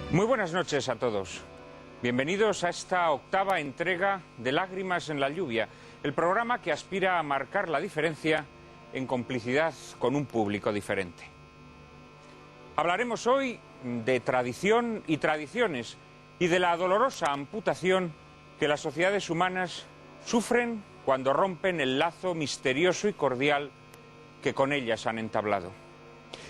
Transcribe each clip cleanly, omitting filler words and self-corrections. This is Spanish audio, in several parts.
Muy buenas noches a todos. Bienvenidos a esta octava entrega de Lágrimas en la lluvia, el programa que aspira a marcar la diferencia en complicidad con un público diferente. Hablaremos hoy de tradición y tradiciones y de la dolorosa amputación que las sociedades humanas sufren cuando rompen el lazo misterioso y cordial que con ellas han entablado.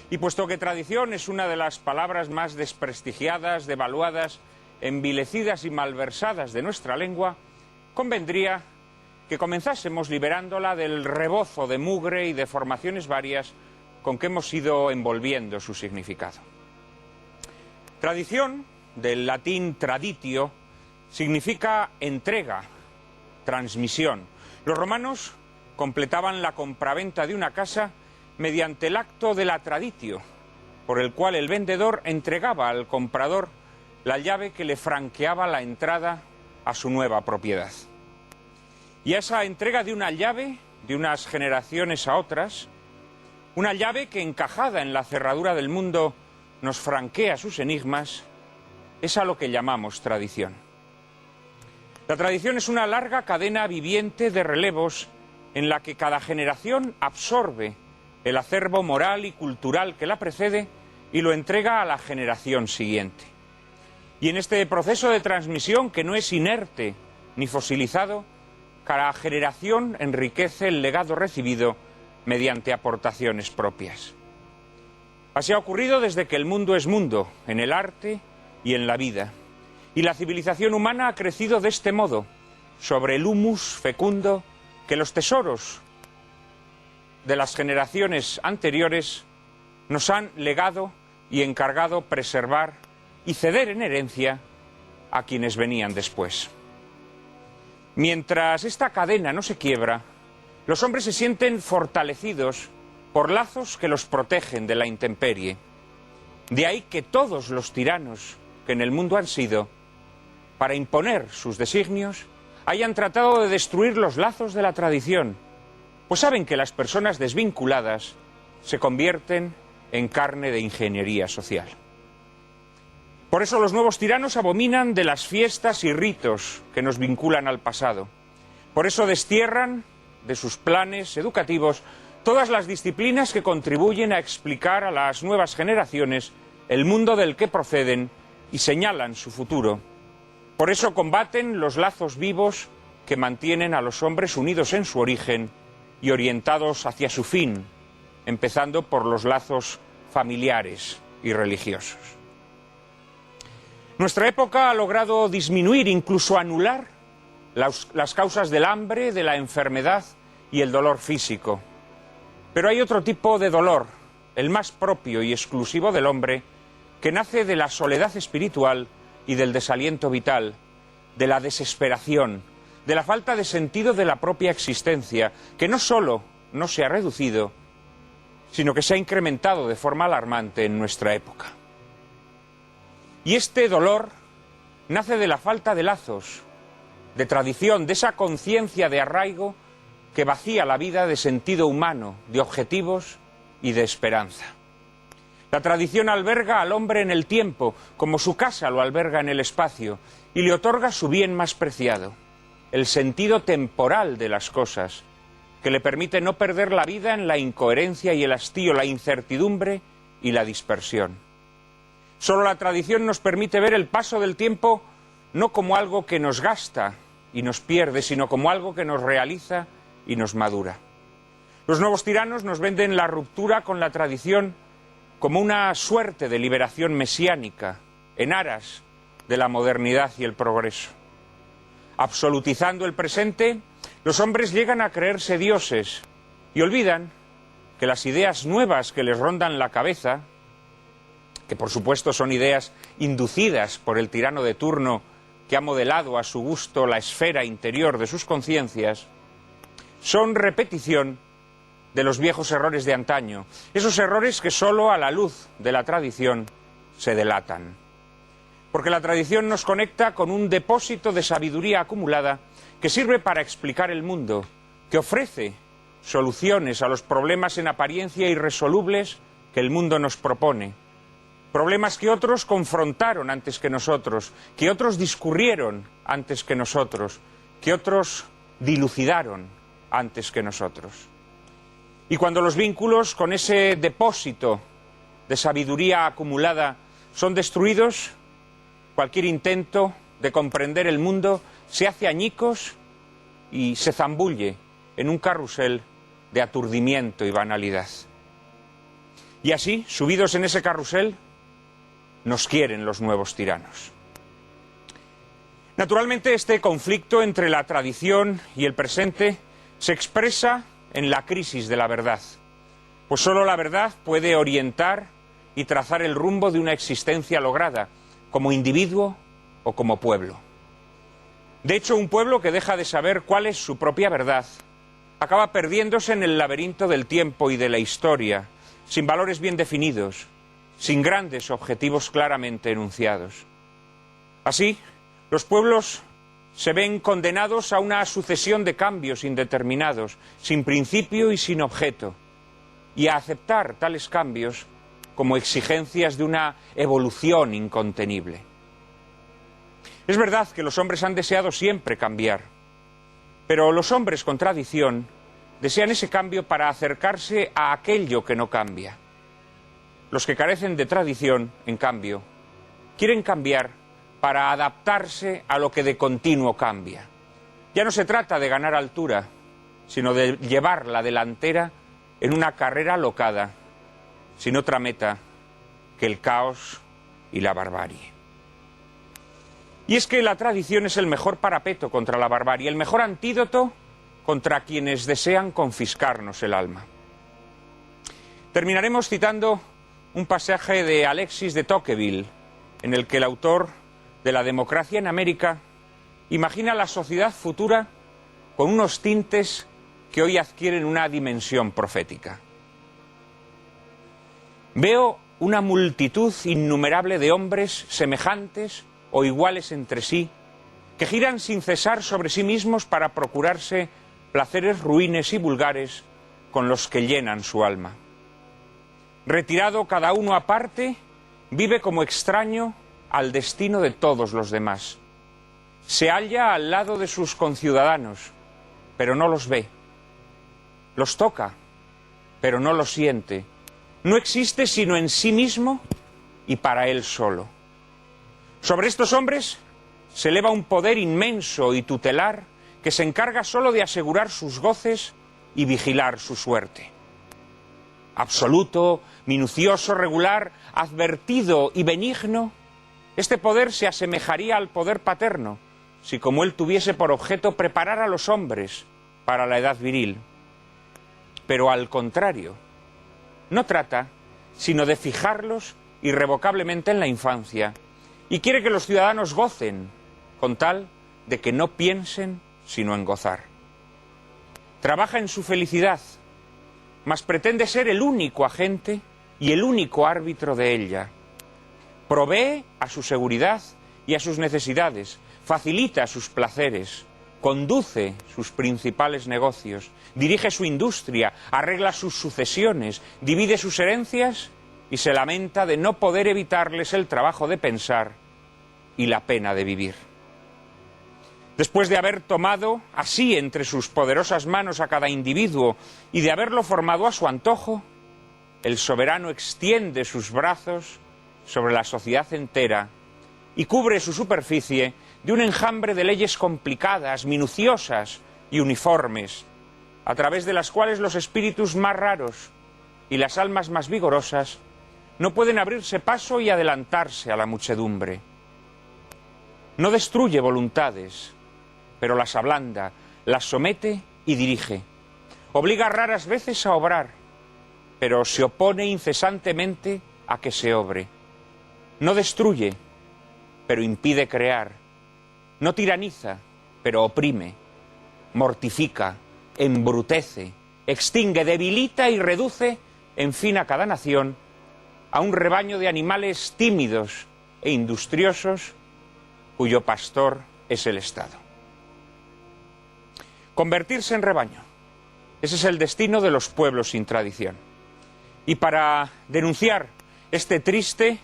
Y puesto que tradición es una de las palabras más desprestigiadas, devaluadas, envilecidas y malversadas de nuestra lengua, convendría que comenzásemos liberándola del rebozo de mugre y de formaciones varias con que hemos ido envolviendo su significado. Tradición, del latín traditio, significa entrega, transmisión. Los romanos completaban la compraventa de una casa mediante el acto de la traditio, por el cual el vendedor entregaba al comprador la llave que le franqueaba la entrada a su nueva propiedad. Y a esa entrega de una llave, de unas generaciones a otras, una llave que encajada en la cerradura del mundo nos franquea sus enigmas, es a lo que llamamos tradición. La tradición es una larga cadena viviente de relevos en la que cada generación absorbe el acervo moral y cultural que la precede y lo entrega a la generación siguiente. Y en este proceso de transmisión, que no es inerte ni fosilizado, cada generación enriquece el legado recibido mediante aportaciones propias. Así ha ocurrido desde que el mundo es mundo, en el arte y en la vida. Y la civilización humana ha crecido de este modo, sobre el humus fecundo que los tesoros de las generaciones anteriores nos han legado y encargado preservar y ceder en herencia a quienes venían después. Mientras esta cadena no se quiebra, los hombres se sienten fortalecidos por lazos que los protegen de la intemperie. De ahí que todos los tiranos que en el mundo han sido, para imponer sus designios, hayan tratado de destruir los lazos de la tradición, pues saben que las personas desvinculadas se convierten en carne de ingeniería social. Por eso los nuevos tiranos abominan de las fiestas y ritos que nos vinculan al pasado. Por eso destierran de sus planes educativos todas las disciplinas que contribuyen a explicar a las nuevas generaciones el mundo del que proceden y señalan su futuro. Por eso combaten los lazos vivos que mantienen a los hombres unidos en su origen y orientados hacia su fin, empezando por los lazos familiares y religiosos. Nuestra época ha logrado disminuir, incluso anular, las causas del hambre, de la enfermedad y el dolor físico. Pero hay otro tipo de dolor, el más propio y exclusivo del hombre, que nace de la soledad espiritual y del desaliento vital, de la desesperación, de la falta de sentido de la propia existencia, que no solo no se ha reducido, sino que se ha incrementado de forma alarmante en nuestra época. Y este dolor nace de la falta de lazos, de tradición, de esa conciencia de arraigo que vacía la vida de sentido humano, de objetivos y de esperanza. La tradición alberga al hombre en el tiempo, como su casa lo alberga en el espacio, y le otorga su bien más preciado, el sentido temporal de las cosas, que le permite no perder la vida en la incoherencia y el hastío, la incertidumbre y la dispersión. Solo la tradición nos permite ver el paso del tiempo no como algo que nos gasta y nos pierde, sino como algo que nos realiza y nos madura. Los nuevos tiranos nos venden la ruptura con la tradición como una suerte de liberación mesiánica, en aras de la modernidad y el progreso. Absolutizando el presente, los hombres llegan a creerse dioses y olvidan que las ideas nuevas que les rondan la cabeza, que por supuesto son ideas inducidas por el tirano de turno que ha modelado a su gusto la esfera interior de sus conciencias, son repetición de los viejos errores de antaño, esos errores que solo a la luz de la tradición se delatan. Porque la tradición nos conecta con un depósito de sabiduría acumulada que sirve para explicar el mundo, que ofrece soluciones a los problemas en apariencia irresolubles que el mundo nos propone, problemas que otros confrontaron antes que nosotros, que otros discurrieron antes que nosotros, que otros dilucidaron antes que nosotros. Y cuando los vínculos con ese depósito de sabiduría acumulada son destruidos, cualquier intento de comprender el mundo se hace añicos y se zambulle en un carrusel de aturdimiento y banalidad. Y así, subidos en ese carrusel, nos quieren los nuevos tiranos. Naturalmente, este conflicto entre la tradición y el presente se expresa en la crisis de la verdad, pues sólo la verdad puede orientar y trazar el rumbo de una existencia lograda, como individuo o como pueblo. De hecho, un pueblo que deja de saber cuál es su propia verdad acaba perdiéndose en el laberinto del tiempo y de la historia, sin valores bien definidos, sin grandes objetivos claramente enunciados. Así, los pueblos se ven condenados a una sucesión de cambios indeterminados, sin principio y sin objeto, y a aceptar tales cambios como exigencias de una evolución incontenible. Es verdad que los hombres han deseado siempre cambiar, pero los hombres con tradición desean ese cambio para acercarse a aquello que no cambia. Los que carecen de tradición, en cambio, quieren cambiar para adaptarse a lo que de continuo cambia. Ya no se trata de ganar altura, sino de llevar la delantera en una carrera alocada, sin otra meta que el caos y la barbarie. Y es que la tradición es el mejor parapeto contra la barbarie, el mejor antídoto contra quienes desean confiscarnos el alma. Terminaremos citando un pasaje de Alexis de Tocqueville, en el que el autor de La democracia en América imagina la sociedad futura con unos tintes que hoy adquieren una dimensión profética. Veo una multitud innumerable de hombres semejantes o iguales entre sí, que giran sin cesar sobre sí mismos para procurarse placeres ruines y vulgares con los que llenan su alma. Retirado cada uno aparte, vive como extraño al destino de todos los demás. Se halla al lado de sus conciudadanos, pero no los ve. Los toca, pero no los siente. No existe sino en sí mismo y para él solo. Sobre estos hombres se eleva un poder inmenso y tutelar que se encarga solo de asegurar sus goces y vigilar su suerte. Absoluto, minucioso, regular, advertido y benigno, este poder se asemejaría al poder paterno, si como él tuviese por objeto preparar a los hombres para la edad viril. Pero al contrario, no trata sino de fijarlos irrevocablemente en la infancia, y quiere que los ciudadanos gocen, con tal de que no piensen sino en gozar. Trabaja en su felicidad, mas pretende ser el único agente y el único árbitro de ella. Provee a su seguridad y a sus necesidades, facilita sus placeres, conduce sus principales negocios, dirige su industria, arregla sus sucesiones, divide sus herencias y se lamenta de no poder evitarles el trabajo de pensar y la pena de vivir. Después de haber tomado así entre sus poderosas manos a cada individuo y de haberlo formado a su antojo, el soberano extiende sus brazos sobre la sociedad entera y cubre su superficie de un enjambre de leyes complicadas, minuciosas y uniformes, a través de las cuales los espíritus más raros y las almas más vigorosas no pueden abrirse paso y adelantarse a la muchedumbre. No destruye voluntades, pero las ablanda, las somete y dirige. Obliga raras veces a obrar, pero se opone incesantemente a que se obre. No destruye, pero impide crear. No tiraniza, pero oprime. Mortifica, embrutece, extingue, debilita y reduce, en fin, a cada nación, a un rebaño de animales tímidos e industriosos, cuyo pastor es el Estado. Convertirse en rebaño. Ese es el destino de los pueblos sin tradición. Y para denunciar este triste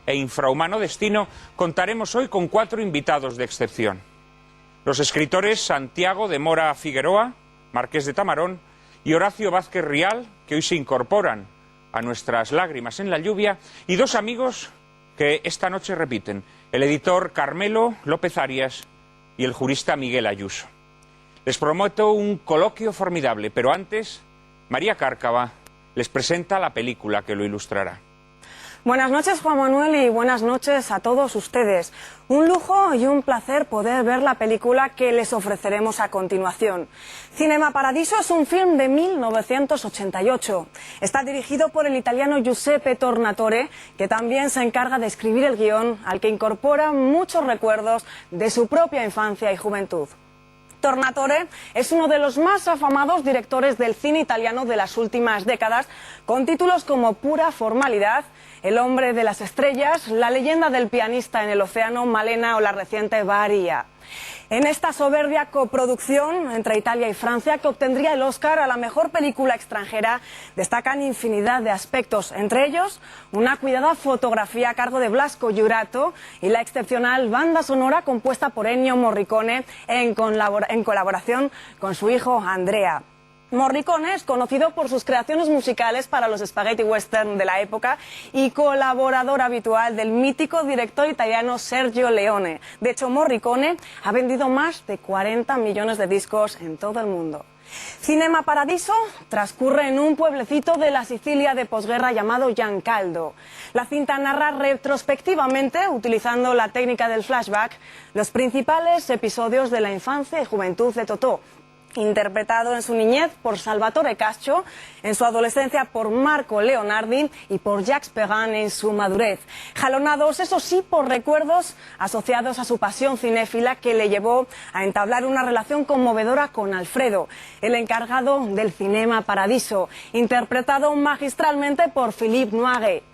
e infrahumano destino, contaremos hoy con 4 invitados de excepción. Los escritores Santiago de Mora Figueroa, marqués de Tamarón, y Horacio Vázquez Rial, que hoy se incorporan a nuestras lágrimas en la lluvia, y 2 amigos que esta noche repiten, el editor Carmelo López Arias y el jurista Miguel Ayuso. Les prometo un coloquio formidable, pero antes, María Cárcava les presenta la película que lo ilustrará. Buenas noches, Juan Manuel, y buenas noches a todos ustedes. Un lujo y un placer poder ver la película que les ofreceremos a continuación. Cinema Paradiso es un film de 1988. Está dirigido por el italiano Giuseppe Tornatore, que también se encarga de escribir el guión, al que incorpora muchos recuerdos de su propia infancia y juventud. Tornatore es uno de los más afamados directores del cine italiano de las últimas décadas, con títulos como Pura Formalidad, El hombre de las estrellas, La leyenda del pianista en el océano, Malena o la reciente Varia. En esta soberbia coproducción entre Italia y Francia, que obtendría el Oscar a la mejor película extranjera, destacan infinidad de aspectos, entre ellos una cuidada fotografía a cargo de Blasco Giurato y la excepcional banda sonora compuesta por Ennio Morricone en colaboración con su hijo Andrea. Morricone es conocido por sus creaciones musicales para los spaghetti western de la época y colaborador habitual del mítico director italiano Sergio Leone. De hecho, Morricone ha vendido más de 40 millones de discos en todo el mundo. Cinema Paradiso transcurre en un pueblecito de la Sicilia de posguerra llamado Giancaldo. La cinta narra retrospectivamente, utilizando la técnica del flashback, los principales episodios de la infancia y juventud de Totò, interpretado en su niñez por Salvatore Caccio, en su adolescencia por Marco Leonardi y por Jacques Perrin en su madurez. Jalonados, eso sí, por recuerdos asociados a su pasión cinéfila que le llevó a entablar una relación conmovedora con Alfredo, el encargado del Cinema Paradiso, interpretado magistralmente por Philippe Noiret.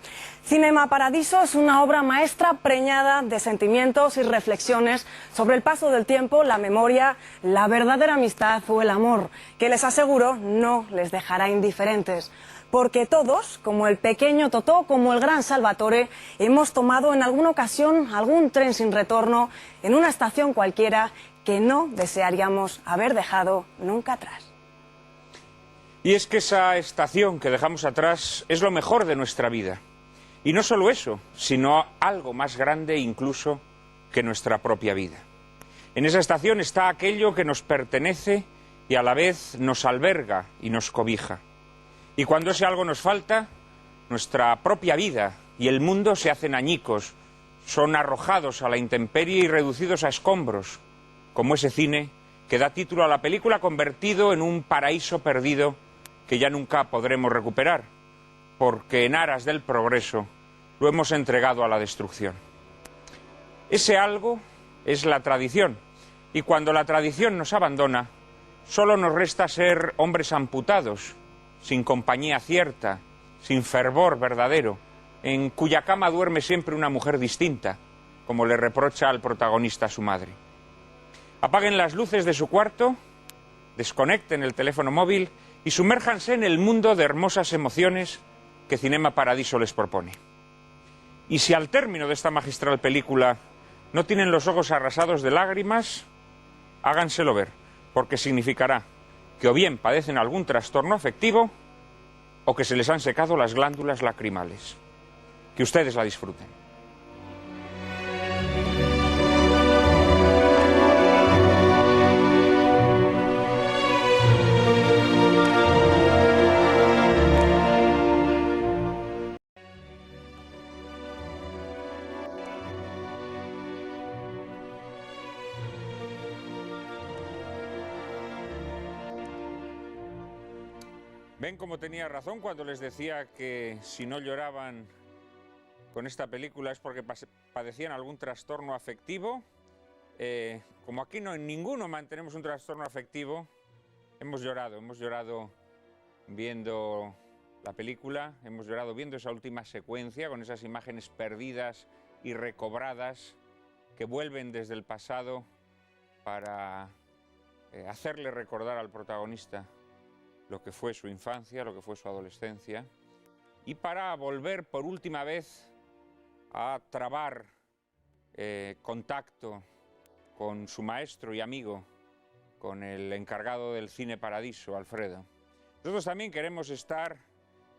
Cinema Paradiso es una obra maestra preñada de sentimientos y reflexiones sobre el paso del tiempo, la memoria, la verdadera amistad o el amor, que les aseguro no les dejará indiferentes. Porque todos, como el pequeño Totò, como el gran Salvatore, hemos tomado en alguna ocasión algún tren sin retorno en una estación cualquiera que no desearíamos haber dejado nunca atrás. Y es que esa estación que dejamos atrás es lo mejor de nuestra vida. Y no solo eso, sino algo más grande incluso que nuestra propia vida. En esa estación está aquello que nos pertenece y a la vez nos alberga y nos cobija. Y cuando ese algo nos falta, nuestra propia vida y el mundo se hacen añicos, son arrojados a la intemperie y reducidos a escombros, como ese cine que da título a la película, convertido en un paraíso perdido que ya nunca podremos recuperar, porque en aras del progreso lo hemos entregado a la destrucción. Ese algo es la tradición, y cuando la tradición nos abandona, solo nos resta ser hombres amputados, sin compañía cierta, sin fervor verdadero, en cuya cama duerme siempre una mujer distinta, como le reprocha al protagonista su madre. Apaguen las luces de su cuarto, desconecten el teléfono móvil y sumérjanse en el mundo de hermosas emociones que Cinema Paradiso les propone. Y si al término de esta magistral película no tienen los ojos arrasados de lágrimas, háganselo ver, porque significará que o bien padecen algún trastorno afectivo o que se les han secado las glándulas lacrimales. Que ustedes la disfruten. Ven cómo tenía razón cuando les decía que si no lloraban con esta película es porque padecían algún trastorno afectivo. Como aquí no en ninguno mantenemos un trastorno afectivo, hemos llorado viendo la película, hemos llorado viendo esa última secuencia con esas imágenes perdidas y recobradas que vuelven desde el pasado para hacerle recordar al protagonista lo que fue su infancia, lo que fue su adolescencia, y para volver por última vez a trabar contacto con su maestro y amigo, con el encargado del Cine Paradiso, Alfredo. Nosotros también queremos estar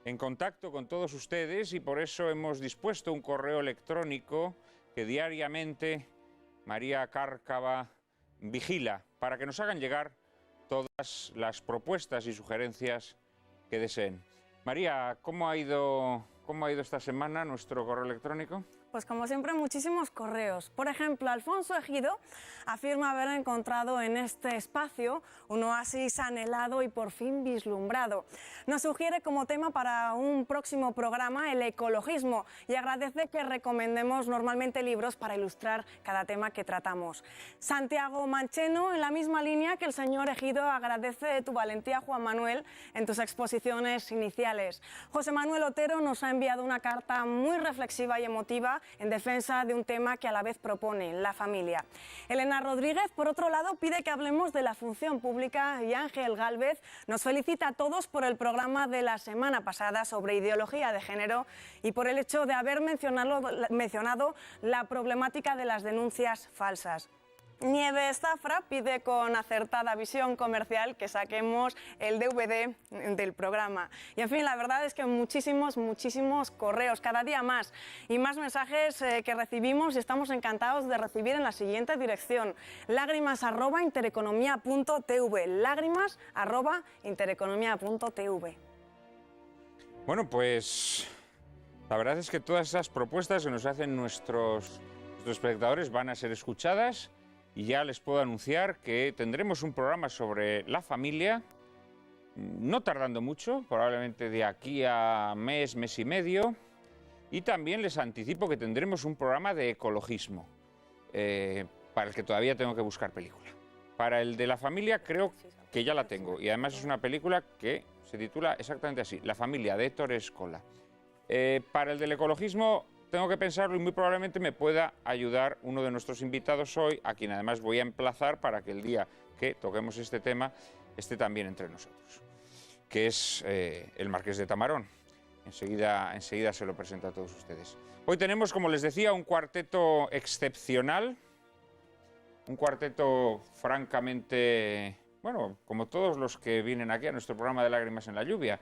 en contacto con todos ustedes y por eso hemos dispuesto un correo electrónico que diariamente María Cárcava vigila para que nos hagan llegar todas las propuestas y sugerencias que deseen. María, ¿cómo ha ido esta semana nuestro correo electrónico? Pues como siempre, muchísimos correos. Por ejemplo, Alfonso Ejido afirma haber encontrado en este espacio un oasis anhelado y por fin vislumbrado. Nos sugiere como tema para un próximo programa el ecologismo y agradece que recomendemos normalmente libros para ilustrar cada tema que tratamos. Santiago Mancheno, en la misma línea que el señor Ejido, agradece tu valentía, Juan Manuel, en tus exposiciones iniciales. José Manuel Otero nos ha enviado una carta muy reflexiva y emotiva en defensa de un tema que a la vez propone, la familia. Elena Rodríguez, por otro lado, pide que hablemos de la función pública y Ángel Gálvez nos felicita a todos por el programa de la semana pasada sobre ideología de género y por el hecho de haber mencionado la problemática de las denuncias falsas. Nieves Zafra pide con acertada visión comercial que saquemos el DVD del programa. Y en fin, la verdad es que muchísimos correos, cada día más y más mensajes que recibimos y estamos encantados de recibir en la siguiente dirección: lágrimas@intereconomía.tv, lágrimas@intereconomía.tv. Bueno, pues la verdad es que todas esas propuestas que nos hacen nuestros espectadores van a ser escuchadas. Y ya les puedo anunciar que tendremos un programa sobre la familia, no tardando mucho, probablemente de aquí a mes y medio. Y también les anticipo que tendremos un programa de ecologismo, para el que todavía tengo que buscar película. Para el de la familia creo que ya la tengo, y además es una película que se titula exactamente así, La familia, de Héctor Escola. Para el del ecologismo tengo que pensarlo y muy probablemente me pueda ayudar uno de nuestros invitados hoy, a quien además voy a emplazar para que el día que toquemos este tema esté también entre nosotros, que es el Marqués de Tamarón. Enseguida se lo presento a todos ustedes. Hoy tenemos, como les decía, un cuarteto excepcional, un cuarteto francamente, bueno, como todos los que vienen aquí a nuestro programa de Lágrimas en la Lluvia,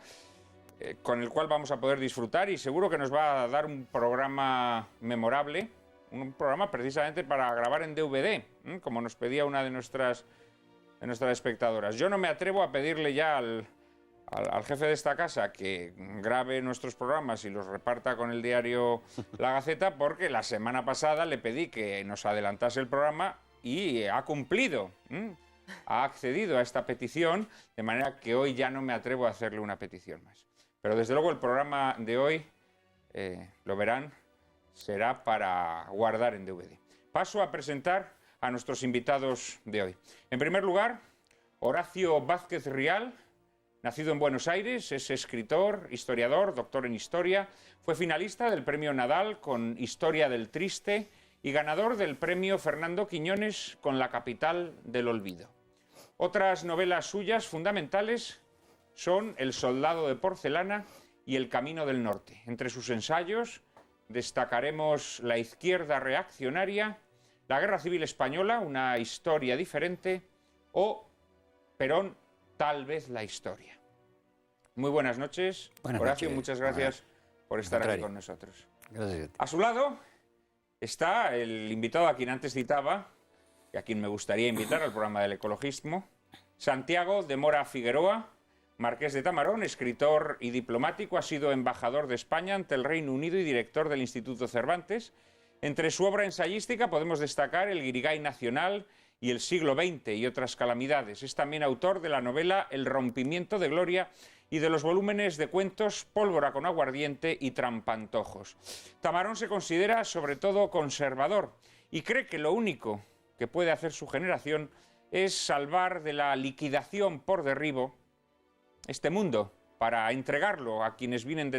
con el cual vamos a poder disfrutar y seguro que nos va a dar un programa memorable, un programa precisamente para grabar en DVD, como nos pedía una de nuestras espectadoras. Yo no me atrevo a pedirle ya al jefe de esta casa que grabe nuestros programas y los reparta con el diario La Gaceta, porque la semana pasada le pedí que nos adelantase el programa y ha cumplido, ha accedido a esta petición, de manera que hoy ya no me atrevo a hacerle una petición más. Pero desde luego el programa de hoy, lo verán, será para guardar en DVD. Paso a presentar a nuestros invitados de hoy. En primer lugar, Horacio Vázquez Rial, nacido en Buenos Aires, es escritor, historiador, doctor en historia, fue finalista del Premio Nadal con Historia del Triste y ganador del Premio Fernando Quiñones con La capital del olvido. Otras novelas suyas fundamentales son El soldado de porcelana y El camino del norte. Entre sus ensayos destacaremos La izquierda reaccionaria, La guerra civil española, una historia diferente, o Perón, tal vez la historia. Muy buenas noches, Horacio, muchas gracias por estar aquí con nosotros. Gracias. A su lado está el invitado a quien antes citaba, y a quien me gustaría invitar al programa del ecologismo, Santiago de Mora Figueroa, Marqués de Tamarón, escritor y diplomático, ha sido embajador de España ante el Reino Unido y director del Instituto Cervantes. Entre su obra ensayística podemos destacar El Guirigay Nacional y El siglo XX y otras calamidades. Es también autor de la novela El rompimiento de Gloria y de los volúmenes de cuentos Pólvora con aguardiente y Trampantojos. Tamarón se considera sobre todo conservador y cree que lo único que puede hacer su generación es salvar de la liquidación por derribo este mundo, para entregarles a quienes vienen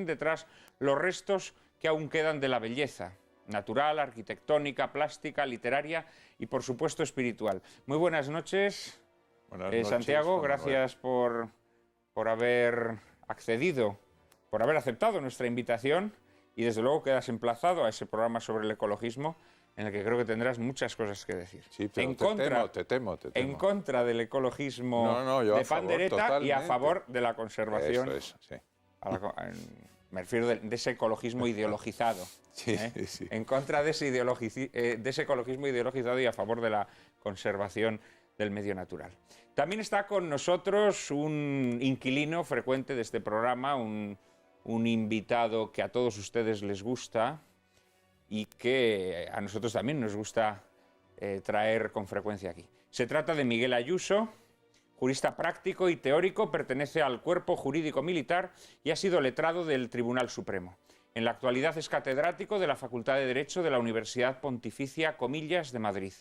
detrás los restos que aún quedan de la belleza natural, arquitectónica, plástica, literaria y por supuesto espiritual. Muy buenas noches, Santiago, gracias por haber accedido, por haber aceptado nuestra invitación y desde luego quedas emplazado a ese programa sobre el ecologismo, en el que creo que tendrás muchas cosas que decir. Sí, pero te temo. En contra del ecologismo yo de a favor, Pandereta y a totalmente. favor de la conservación. Eso es, sí. Me refiero de ese ecologismo ideologizado. Sí, sí. En contra de ese ecologismo ideologizado y a favor de la conservación del medio natural. También está con nosotros un inquilino frecuente de este programa, un invitado que a todos ustedes les gusta y que a nosotros también nos gusta traer con frecuencia aquí. Se trata de Miguel Ayuso, jurista práctico y teórico, pertenece al Cuerpo Jurídico Militar y ha sido letrado del Tribunal Supremo. En la actualidad es catedrático de la Facultad de Derecho de la Universidad Pontificia Comillas de Madrid.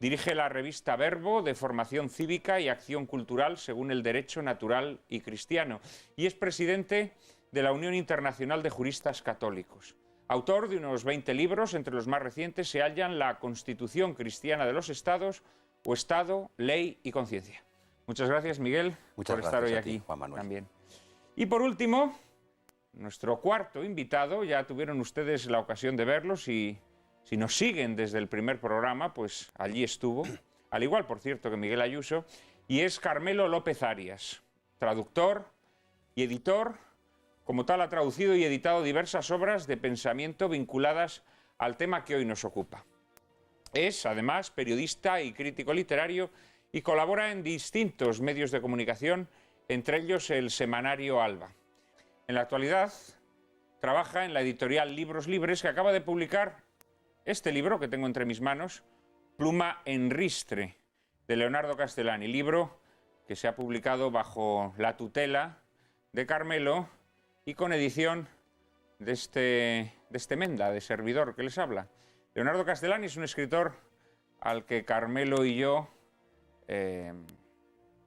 Dirige la revista Verbo, de formación cívica y acción cultural según el derecho natural y cristiano, y es presidente de la Unión Internacional de Juristas Católicos. Autor de unos 20 libros, entre los más recientes se hallan La Constitución Cristiana de los Estados o Estado, Ley y Conciencia. Muchas gracias, Miguel, por estar hoy aquí, Juan Manuel. también. Y por último, nuestro cuarto invitado, ya tuvieron ustedes la ocasión de verlo, si nos siguen desde el primer programa, pues allí estuvo, al igual, por cierto, que Miguel Ayuso, y es Carmelo López Arias, traductor y editor. Como tal, ha traducido y editado diversas obras de pensamiento vinculadas al tema que hoy nos ocupa. Es, además, periodista y crítico literario y colabora en distintos medios de comunicación, entre ellos el semanario Alba. En la actualidad, trabaja en la editorial Libros Libres, que acaba de publicar este libro que tengo entre mis manos, Pluma en Ristre, de Leonardo Castellani, libro que se ha publicado bajo la tutela de Carmelo y con edición de este Menda, de servidor que les habla. Leonardo Castellani es un escritor al que Carmelo y yo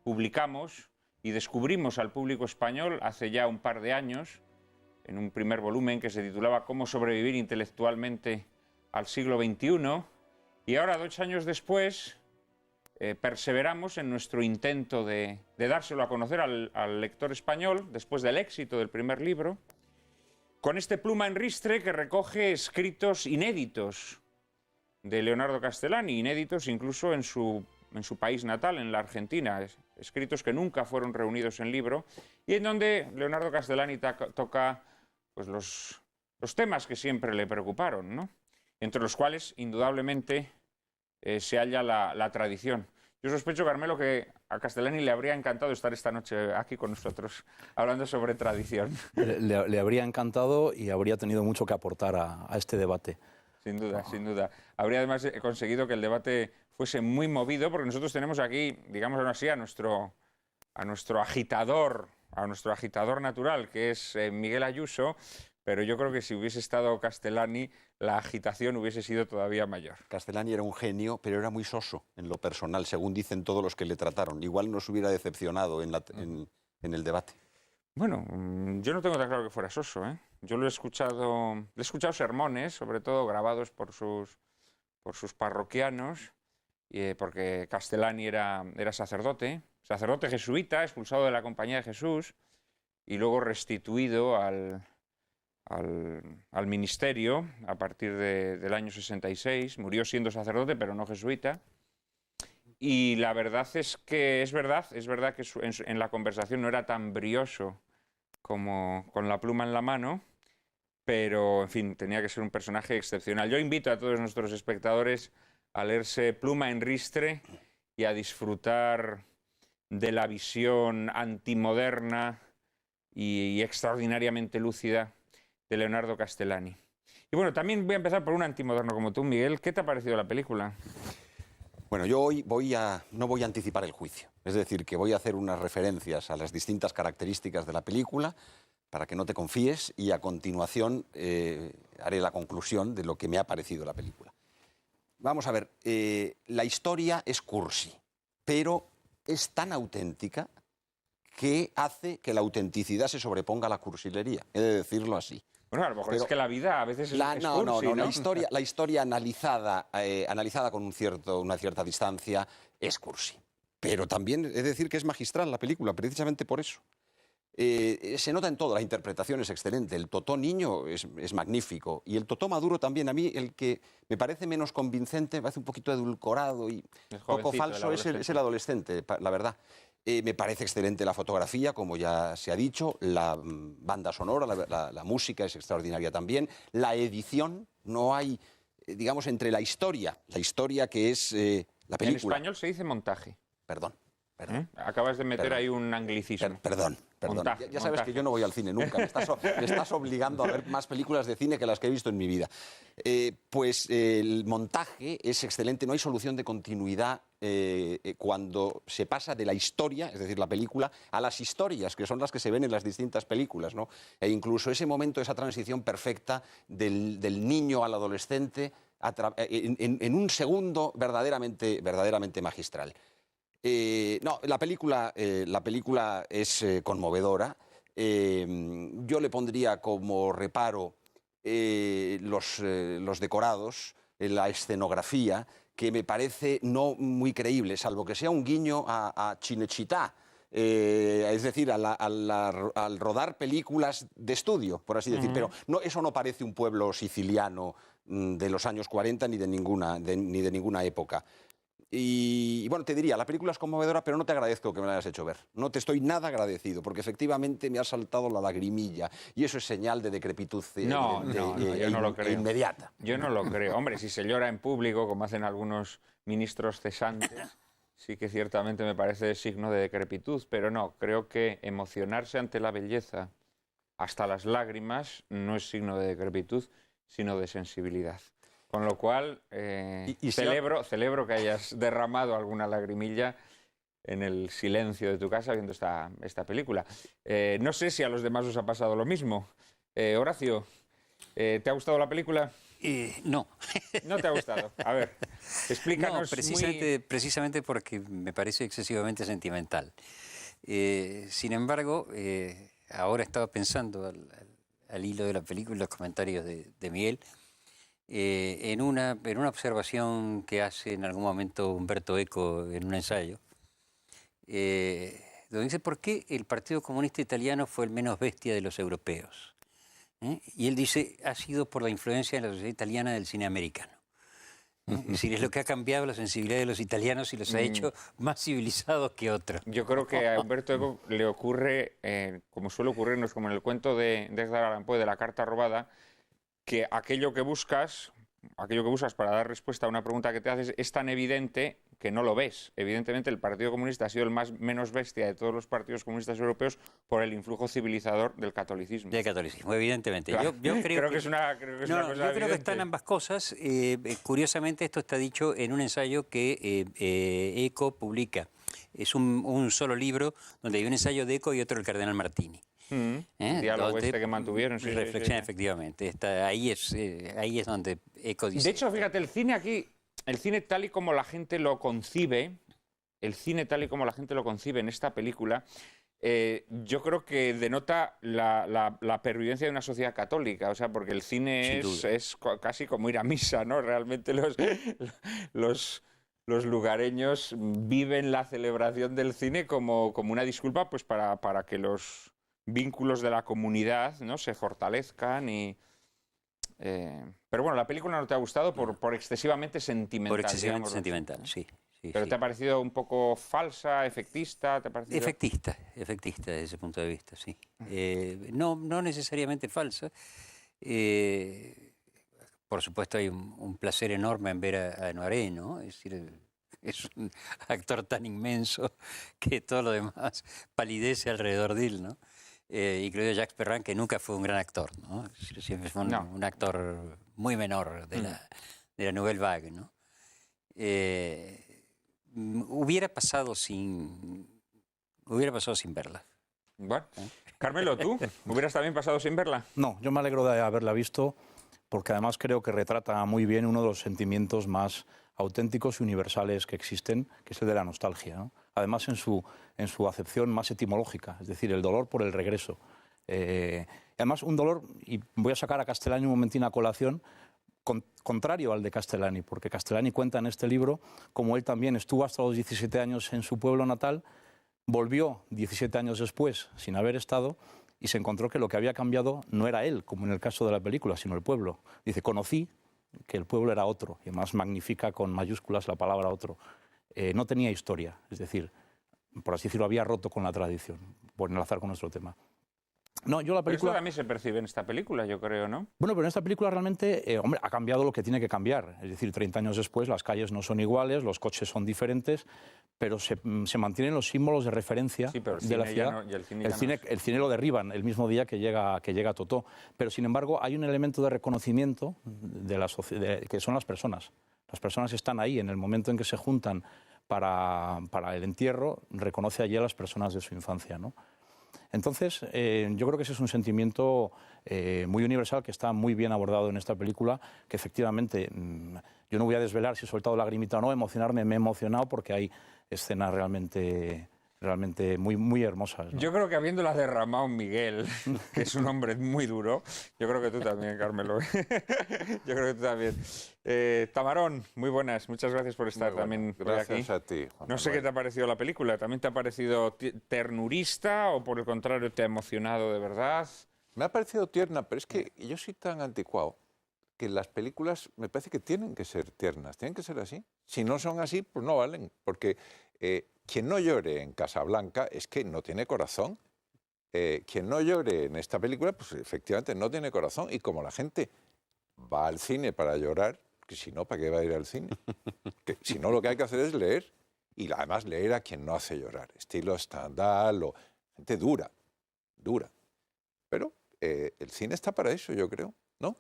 publicamos y descubrimos al público español hace ya un par de años, en un primer volumen que se titulaba Cómo sobrevivir intelectualmente al siglo XXI, y ahora, 2 años después, perseveramos en nuestro intento de dárselo a conocer al lector español, después del éxito del primer libro, con este Pluma en Ristre que recoge escritos inéditos de Leonardo Castellani, inéditos incluso en su país natal, en la Argentina, escritos que nunca fueron reunidos en libro, y en donde Leonardo Castellani toca pues, los temas que siempre le preocuparon, ¿no? Entre los cuales, indudablemente, se halla la tradición. Yo sospecho, Carmelo, que a Castellani le habría encantado estar esta noche aquí con nosotros, hablando sobre tradición. Le habría encantado y habría tenido mucho que aportar a este debate. Sin duda, sin duda. Habría además conseguido que el debate fuese muy movido, porque nosotros tenemos aquí, digamos así, a nuestro agitador natural, que es Miguel Ayuso, pero yo creo que si hubiese estado Castellani, la agitación hubiese sido todavía mayor. Castellani era un genio, pero era muy soso en lo personal, según dicen todos los que le trataron. Igual nos hubiera decepcionado en el debate. Bueno, yo no tengo tan claro que fuera soso, ¿eh? Yo le he escuchado sermones, sobre todo grabados por sus parroquianos, porque Castellani era sacerdote jesuita, expulsado de la Compañía de Jesús y luego restituido al ministerio a partir del año 66. Murió siendo sacerdote, pero no jesuita. Y la verdad es que es verdad que en la conversación no era tan brioso como con la pluma en la mano, pero, en fin, tenía que ser un personaje excepcional. Yo invito a todos nuestros espectadores a leerse Pluma en Ristre y a disfrutar de la visión antimoderna y extraordinariamente lúcida de Leonardo Castellani. Y bueno, también voy a empezar por un antimoderno como tú, Miguel. ¿Qué te ha parecido la película? Bueno, yo hoy no voy a anticipar el juicio. Es decir, que voy a hacer unas referencias a las distintas características de la película para que no te confíes y a continuación haré la conclusión de lo que me ha parecido la película. Vamos a ver, la historia es cursi, pero es tan auténtica que hace que la autenticidad se sobreponga a la cursilería. He de decirlo así. Bueno, a lo mejor es que la vida a veces es cursi, ¿no? La historia analizada con una cierta distancia es cursi. Pero también he de decir que es magistral la película, precisamente por eso. Se nota en todo, la interpretación es excelente, el Totó niño es magnífico, y el Totó maduro también. A mí el que me parece menos convincente, me parece un poquito edulcorado y poco falso, es el adolescente, la verdad. Me parece excelente la fotografía, como ya se ha dicho, la banda sonora, la música es extraordinaria también, la edición, no hay, digamos, entre la historia que es la película. En español se dice montaje. Perdón. Acabas de meter ahí un anglicismo. Perdón. Montaje, ya sabes que yo no voy al cine nunca. Me estás obligando a ver más películas de cine que las que he visto en mi vida. Pues el montaje es excelente. No hay solución de continuidad cuando se pasa de la historia, es decir, la película, a las historias, que son las que se ven en las distintas películas, ¿no? E incluso ese momento, esa transición perfecta del niño al adolescente en un segundo verdaderamente magistral. No, la película es conmovedora. Yo le pondría como reparo los decorados, la escenografía, que me parece no muy creíble, salvo que sea un guiño a Cinecittà, es decir, al rodar películas de estudio, por así decir. Pero no, eso no parece un pueblo siciliano de los años 40 ni de ninguna época. Y bueno, te diría, la película es conmovedora, pero no te agradezco que me la hayas hecho ver. No te estoy nada agradecido, porque efectivamente me ha saltado la lagrimilla, y eso es señal de decrepitud yo no lo creo. Inmediata. Yo no lo creo. Hombre, si se llora en público, como hacen algunos ministros cesantes, sí que ciertamente me parece signo de decrepitud, pero no, creo que emocionarse ante la belleza hasta las lágrimas no es signo de decrepitud, sino de sensibilidad. Con lo cual, celebro que hayas derramado alguna lagrimilla en el silencio de tu casa viendo esta película. No sé si a los demás os ha pasado lo mismo. Horacio, ¿te ha gustado la película? No. ¿No te ha gustado? A ver, explícanos. No, precisamente porque me parece excesivamente sentimental. Sin embargo, ahora estaba pensando al hilo de la película, los comentarios de Miguel, en una observación que hace en algún momento Umberto Eco en un ensayo, donde dice por qué el Partido Comunista Italiano fue el menos bestia de los europeos. Y él dice, ha sido por la influencia en la sociedad italiana del cine americano. Es decir, es lo que ha cambiado la sensibilidad de los italianos y los ha hecho más civilizados que otros. Yo creo que a Umberto Eco le ocurre, como suele ocurrirnos, como en el cuento de Edgar Allan Poe de la carta robada, que aquello que buscas para dar respuesta a una pregunta que te haces es tan evidente que no lo ves. Evidentemente, el Partido Comunista ha sido el menos bestia de todos los partidos comunistas europeos por el influjo civilizador del catolicismo. Del catolicismo, evidentemente. Claro. Yo creo que es una cosa yo creo evidente. que están ambas cosas. Curiosamente, esto está dicho en un ensayo que Eco publica. Es un solo libro donde hay un ensayo de Eco y otro del cardenal Martini. El diálogo que mantuvieron. Sí, reflexión, efectivamente. Ahí es donde Eco dice... De hecho, fíjate, el cine tal y como la gente lo concibe, en esta película, yo creo que denota la pervivencia de una sociedad católica, o sea, porque el cine es casi como ir a misa, ¿no? Realmente los lugareños viven la celebración del cine como una disculpa, pues para que los vínculos de la comunidad, ¿no?, se fortalezcan y... pero bueno, la película no te ha gustado por excesivamente sentimental. Por excesivamente sentimental, sí. ¿Pero te ha parecido un poco falsa, efectista? ¿Te ha parecido... Efectista desde ese punto de vista, sí. No necesariamente falsa. Por supuesto hay un placer enorme en ver a Noiret, ¿no? Es decir, es un actor tan inmenso que todo lo demás palidece alrededor de él, ¿no? Incluido Jacques Perrin, que nunca fue un gran actor, ¿no? Siempre fue un actor muy menor de la Nouvelle Vague, ¿no? Hubiera pasado sin verla. Bueno, Carmelo, ¿tú hubieras también pasado sin verla? No, yo me alegro de haberla visto porque además creo que retrata muy bien uno de los sentimientos más auténticos y universales que existen, que es el de la nostalgia, ¿no? Además en su acepción más etimológica, es decir, el dolor por el regreso. Además un dolor, y voy a sacar a Castellani un momentín a colación, contrario al de Castellani, porque Castellani cuenta en este libro cómo él también estuvo hasta los 17 años en su pueblo natal, volvió 17 años después, sin haber estado, y se encontró que lo que había cambiado no era él, como en el caso de la película, sino el pueblo. Dice, conocí que el pueblo era otro, y además magnifica con mayúsculas la palabra otro. No tenía historia, es decir, por así decirlo, había roto con la tradición, por enlazar con nuestro tema. No, yo la Pero película... esto también se percibe en esta película, yo creo, ¿no? Bueno, pero en esta película realmente, hombre, ha cambiado lo que tiene que cambiar. Es decir, 30 años después las calles no son iguales, los coches son diferentes, pero se mantienen los símbolos de referencia Sí, pero el de la cine ciudad. ya no- y el cine ya no es. El cine lo derriban el mismo día que llega Totó. Pero, sin embargo, hay un elemento de reconocimiento de la sociedad, que son las personas. Las personas están ahí en el momento en que se juntan para el entierro, reconoce allí a las personas de su infancia, ¿no? Entonces, yo creo que ese es un sentimiento muy universal que está muy bien abordado en esta película, que efectivamente, yo no voy a desvelar si he soltado lagrimita o no, emocionarme, me he emocionado porque hay escenas realmente muy, muy hermosas, ¿no? Yo creo que habiéndola derramado Miguel, que es un hombre muy duro, yo creo que tú también, Carmelo. Yo creo que tú también. Tamarón, muy buenas, muchas gracias por estar Muy también bueno. hoy aquí. Gracias a ti, Juan No sé Manuel. qué te ha parecido la película, ¿también te ha parecido ternurista o por el contrario te ha emocionado de verdad? Me ha parecido tierna, pero es que yo soy tan anticuado que las películas me parece que tienen que ser tiernas, tienen que ser así. Si no son así, pues no valen, porque quien no llore en Casablanca es que no tiene corazón. Quien no llore en esta película, pues efectivamente no tiene corazón. Y como la gente va al cine para llorar, que si no, ¿para qué va a ir al cine? Que si no, lo que hay que hacer es leer. Y además leer a quien no hace llorar. Estilo Stendhal o gente dura. Pero el cine está para eso, yo creo, ¿no?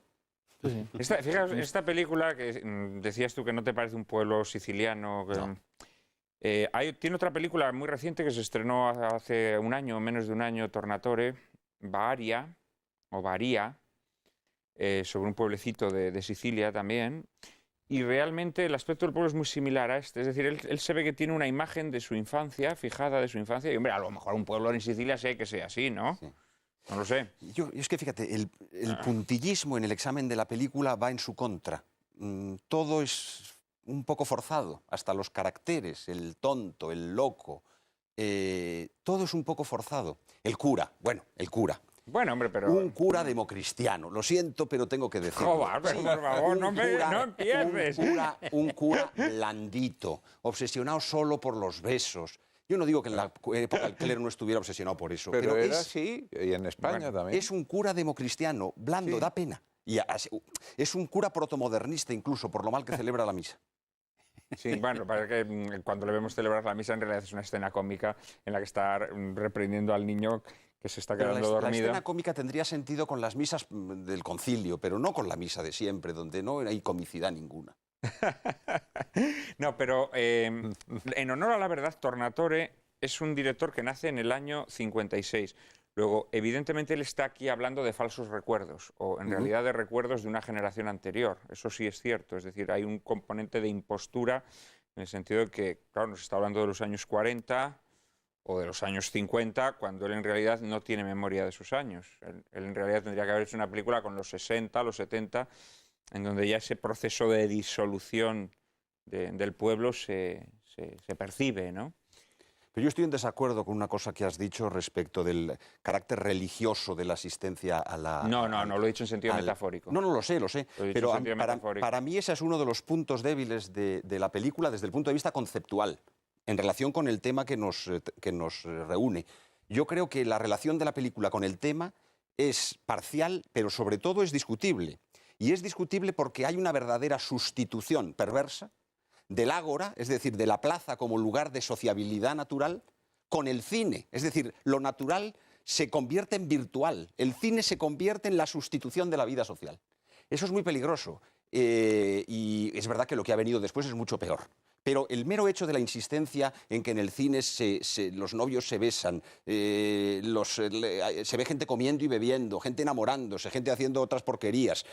Fijaos, esta película que decías tú que no te parece un pueblo siciliano. Tiene otra película muy reciente que se estrenó hace un año, menos de un año, Tornatore, Bari, sobre un pueblecito de Sicilia también. Y realmente el aspecto del pueblo es muy similar a este. Es decir, él se ve que tiene una imagen de su infancia, fijada de su infancia. Y hombre, a lo mejor un pueblo en Sicilia sé que sea así, ¿no? Sí. No lo sé. Es que fíjate, el puntillismo en el examen de la película va en su contra. Todo es un poco forzado, hasta los caracteres, el tonto, el loco, todo es un poco forzado. El cura. Bueno, hombre, pero... Un cura democristiano, lo siento, pero tengo que decirlo. Joder, pero por favor, no empieces. Un cura blandito, obsesionado solo por los besos. Yo no digo que en la época del clero no estuviera obsesionado por eso, Pero era es, así, y en España también. es un cura democristiano, blando, Sí. da pena. Y es un cura protomodernista incluso, por lo mal que celebra la misa. Sí, bueno, para que cuando le vemos celebrar la misa en realidad es una escena cómica en la que está reprendiendo al niño que se está Pero quedando la dormido. escena cómica tendría sentido con las misas del concilio, pero no con la misa de siempre, donde no hay comicidad ninguna. No, pero en honor a la verdad, Tornatore es un director que nace en el año 56. Luego, evidentemente, él está aquí hablando de falsos recuerdos, o en realidad de recuerdos de una generación anterior. Eso sí es cierto, es decir, hay un componente de impostura en el sentido de que, claro, nos está hablando de los años 40 o de los años 50, cuando él en realidad no tiene memoria de esos años. Él en realidad tendría que haber hecho una película con los 60, los 70, en donde ya ese proceso de disolución del pueblo se percibe, ¿no? Pero yo estoy en desacuerdo con una cosa que has dicho respecto del carácter religioso de la asistencia a la... No, lo he dicho en sentido metafórico. No, lo sé. Lo he dicho Pero en sentido metafórico. para mí ese es uno de los puntos débiles de la película desde el punto de vista conceptual, en relación con el tema que nos reúne. Yo creo que la relación de la película con el tema es parcial, pero sobre todo es discutible. Y es discutible porque hay una verdadera sustitución perversa del ágora, es decir, de la plaza como lugar de sociabilidad natural, con el cine. Es decir, lo natural se convierte en virtual. El cine se convierte en la sustitución de la vida social. Eso es muy peligroso. Y es verdad que lo que ha venido después es mucho peor. Pero el mero hecho de la insistencia en que en el cine los novios se besan, se ve gente comiendo y bebiendo, gente enamorándose, gente haciendo otras porquerías...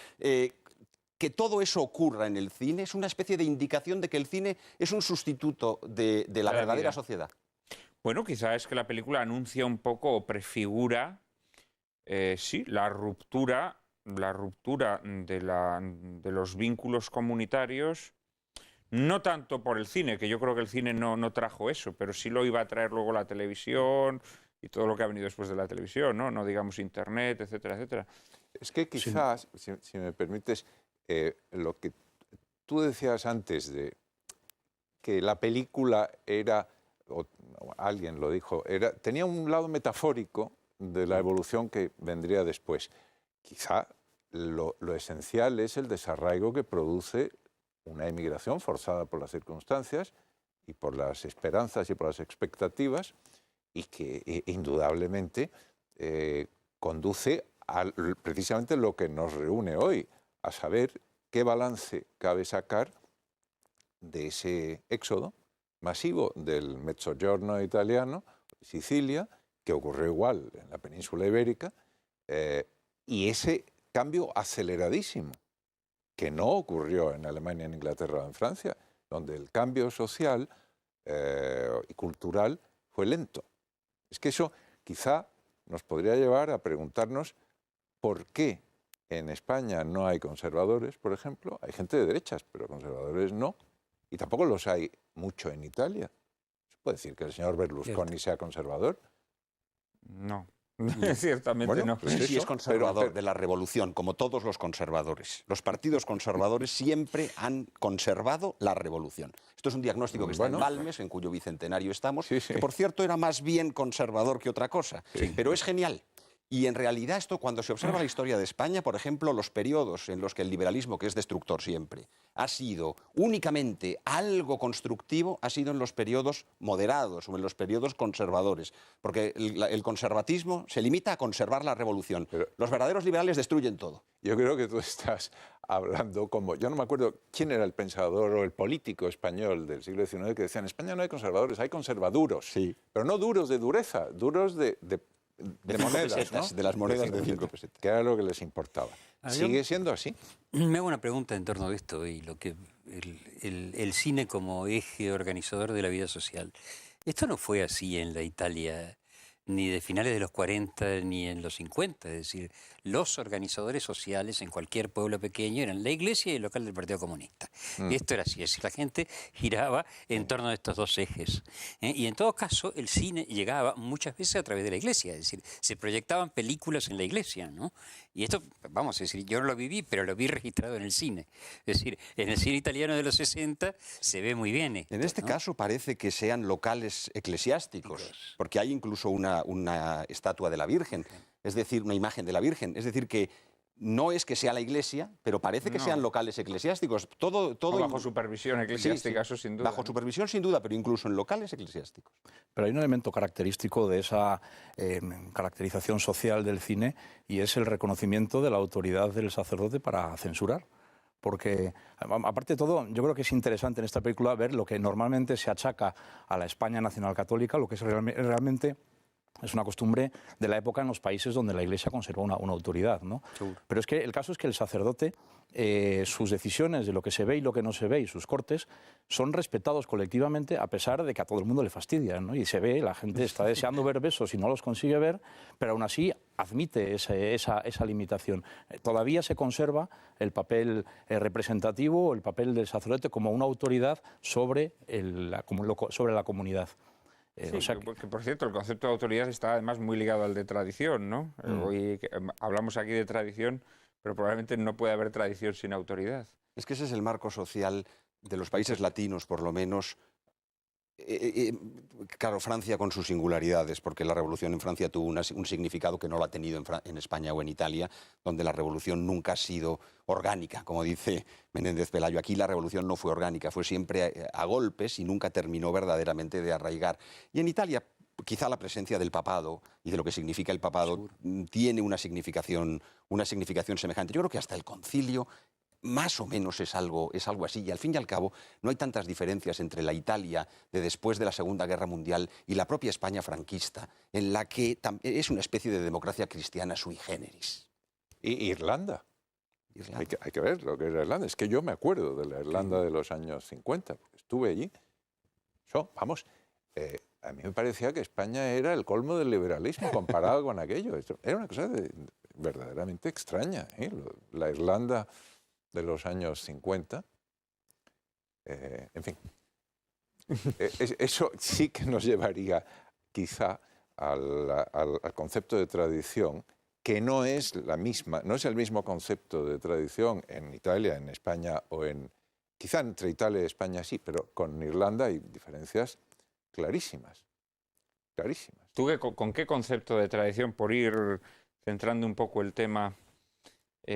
que todo eso ocurra en el cine es una especie de indicación de que el cine es un sustituto de la verdadera sociedad. Bueno, quizás es que la película anuncia un poco o prefigura, sí, la ruptura de los vínculos comunitarios, No tanto por el cine, que yo creo que el cine no trajo eso, pero sí lo iba a traer luego la televisión y todo lo que ha venido después de la televisión, ¿no? No digamos Internet, etcétera, etcétera. Es que quizás, si me permites, lo que tú decías antes de que la película era, o alguien lo dijo, tenía un lado metafórico de la evolución que vendría después. Quizá lo esencial es el desarraigo que produce una emigración forzada por las circunstancias y por las esperanzas y por las expectativas, y que indudablemente conduce a precisamente lo que nos reúne hoy, a saber qué balance cabe sacar de ese éxodo masivo del Mezzogiorno italiano, Sicilia, que ocurrió igual en la península ibérica, y ese cambio aceleradísimo, que no ocurrió en Alemania, en Inglaterra o en Francia, donde el cambio social y cultural fue lento. Es que eso quizá nos podría llevar a preguntarnos por qué en España no hay conservadores, por ejemplo. Hay gente de derechas, pero conservadores no. Y tampoco los hay mucho en Italia. ¿Se puede decir que el señor Berlusconi sea conservador? No. Ciertamente Bueno, no. pues Sí, eso, es conservador pero- de la revolución, como todos los conservadores. Los partidos conservadores siempre han conservado la revolución. Esto es un diagnóstico que está en Bueno. Balmes, en cuyo bicentenario estamos, Sí, sí. que por cierto era más bien conservador que otra cosa. Pero es genial. Y en realidad esto, cuando se observa la historia de España, por ejemplo, los periodos en los que el liberalismo, que es destructor siempre, ha sido únicamente algo constructivo, ha sido en los periodos moderados o en los periodos conservadores. Porque el conservatismo se limita a conservar la revolución. Pero- Los verdaderos liberales destruyen todo. Yo creo que tú estás hablando como... Yo no me acuerdo quién era el pensador o el político español del siglo XIX que decía, en España no hay conservadores, hay conservaduros. Sí. Pero no duros de dureza, duros de cinco monedas, pesetas, ¿no? de las monedas de 5 pesetas. Que era lo que les importaba. Ah, ¿Sigue siendo así? Me hago una pregunta en torno a esto y lo que el cine como eje organizador de la vida social. Esto no fue así en la Italia ni de finales de los 40 ni en los 50. Es decir, los organizadores sociales en cualquier pueblo pequeño eran la iglesia y el local del Partido Comunista. Y esto era así, es decir, la gente giraba en torno a estos dos ejes. Y en todo caso, el cine llegaba muchas veces a través de la iglesia, es decir, se proyectaban películas en la iglesia, ¿no? Y esto, vamos a decir, yo no lo viví, pero lo vi registrado en el cine. Es decir, en el cine italiano de los 60 se ve muy bien esto, En este ¿no? caso parece que sean locales eclesiásticos, porque hay incluso una estatua de la Virgen, es decir, una imagen de la Virgen. Es decir, que no es que sea la iglesia, pero parece que No. sean locales eclesiásticos. Todo O bajo supervisión eclesiástica, Sí, sí. eso sin duda. Bajo ¿no? supervisión, sin duda, pero incluso en locales eclesiásticos. Pero hay un elemento característico de esa caracterización social del cine y es el reconocimiento de la autoridad del sacerdote para censurar. Porque, aparte de todo, yo creo que es interesante en esta película ver lo que normalmente se achaca a la España nacional católica, lo que es realmente es una costumbre de la época en los países donde la Iglesia conserva una autoridad, ¿no? Seguro. Pero es que el caso es que el sacerdote, sus decisiones de lo que se ve y lo que no se ve y sus cortes son respetados colectivamente a pesar de que a todo el mundo le fastidian, ¿no? Y se ve, la gente está deseando ver besos y no los consigue ver, pero aún así admite esa limitación. Todavía se conserva el papel representativo, el papel del sacerdote como una autoridad sobre la comunidad. Sí, O sea que, por cierto, el concepto de autoridad está además muy ligado al de tradición, ¿no? Hoy hablamos aquí de tradición, pero probablemente no puede haber tradición sin autoridad. Es que ese es el marco social de los países latinos, por lo menos. Claro, Francia con sus singularidades, porque la revolución en Francia tuvo un significado que no lo ha tenido en España o en Italia, donde la revolución nunca ha sido orgánica, como dice Menéndez Pelayo. Aquí la revolución no fue orgánica, fue siempre a golpes y nunca terminó verdaderamente de arraigar. Y en Italia, quizá la presencia del papado y de lo que significa el papado tiene una significación semejante. Yo creo que hasta el concilio más o menos es algo así. Y al fin y al cabo no hay tantas diferencias entre la Italia de después de la Segunda Guerra Mundial y la propia España franquista, en la que es una especie de democracia cristiana sui generis. Y Irlanda. Hay que ver lo que era Irlanda. Es que yo me acuerdo de la Irlanda de los años 50, porque estuve allí. A mí me parecía que España era el colmo del liberalismo comparado con aquello. Era una cosa verdaderamente extraña, ¿eh? La Irlanda de los años 50. En fin. Eso sí que nos llevaría quizá al concepto de tradición, que no es la misma, no es el mismo concepto de tradición en Italia, en España o en... Quizá entre Italia y España sí, pero con Irlanda hay diferencias clarísimas. Clarísimas. ¿Tú con qué concepto de tradición, por ir centrando un poco el tema,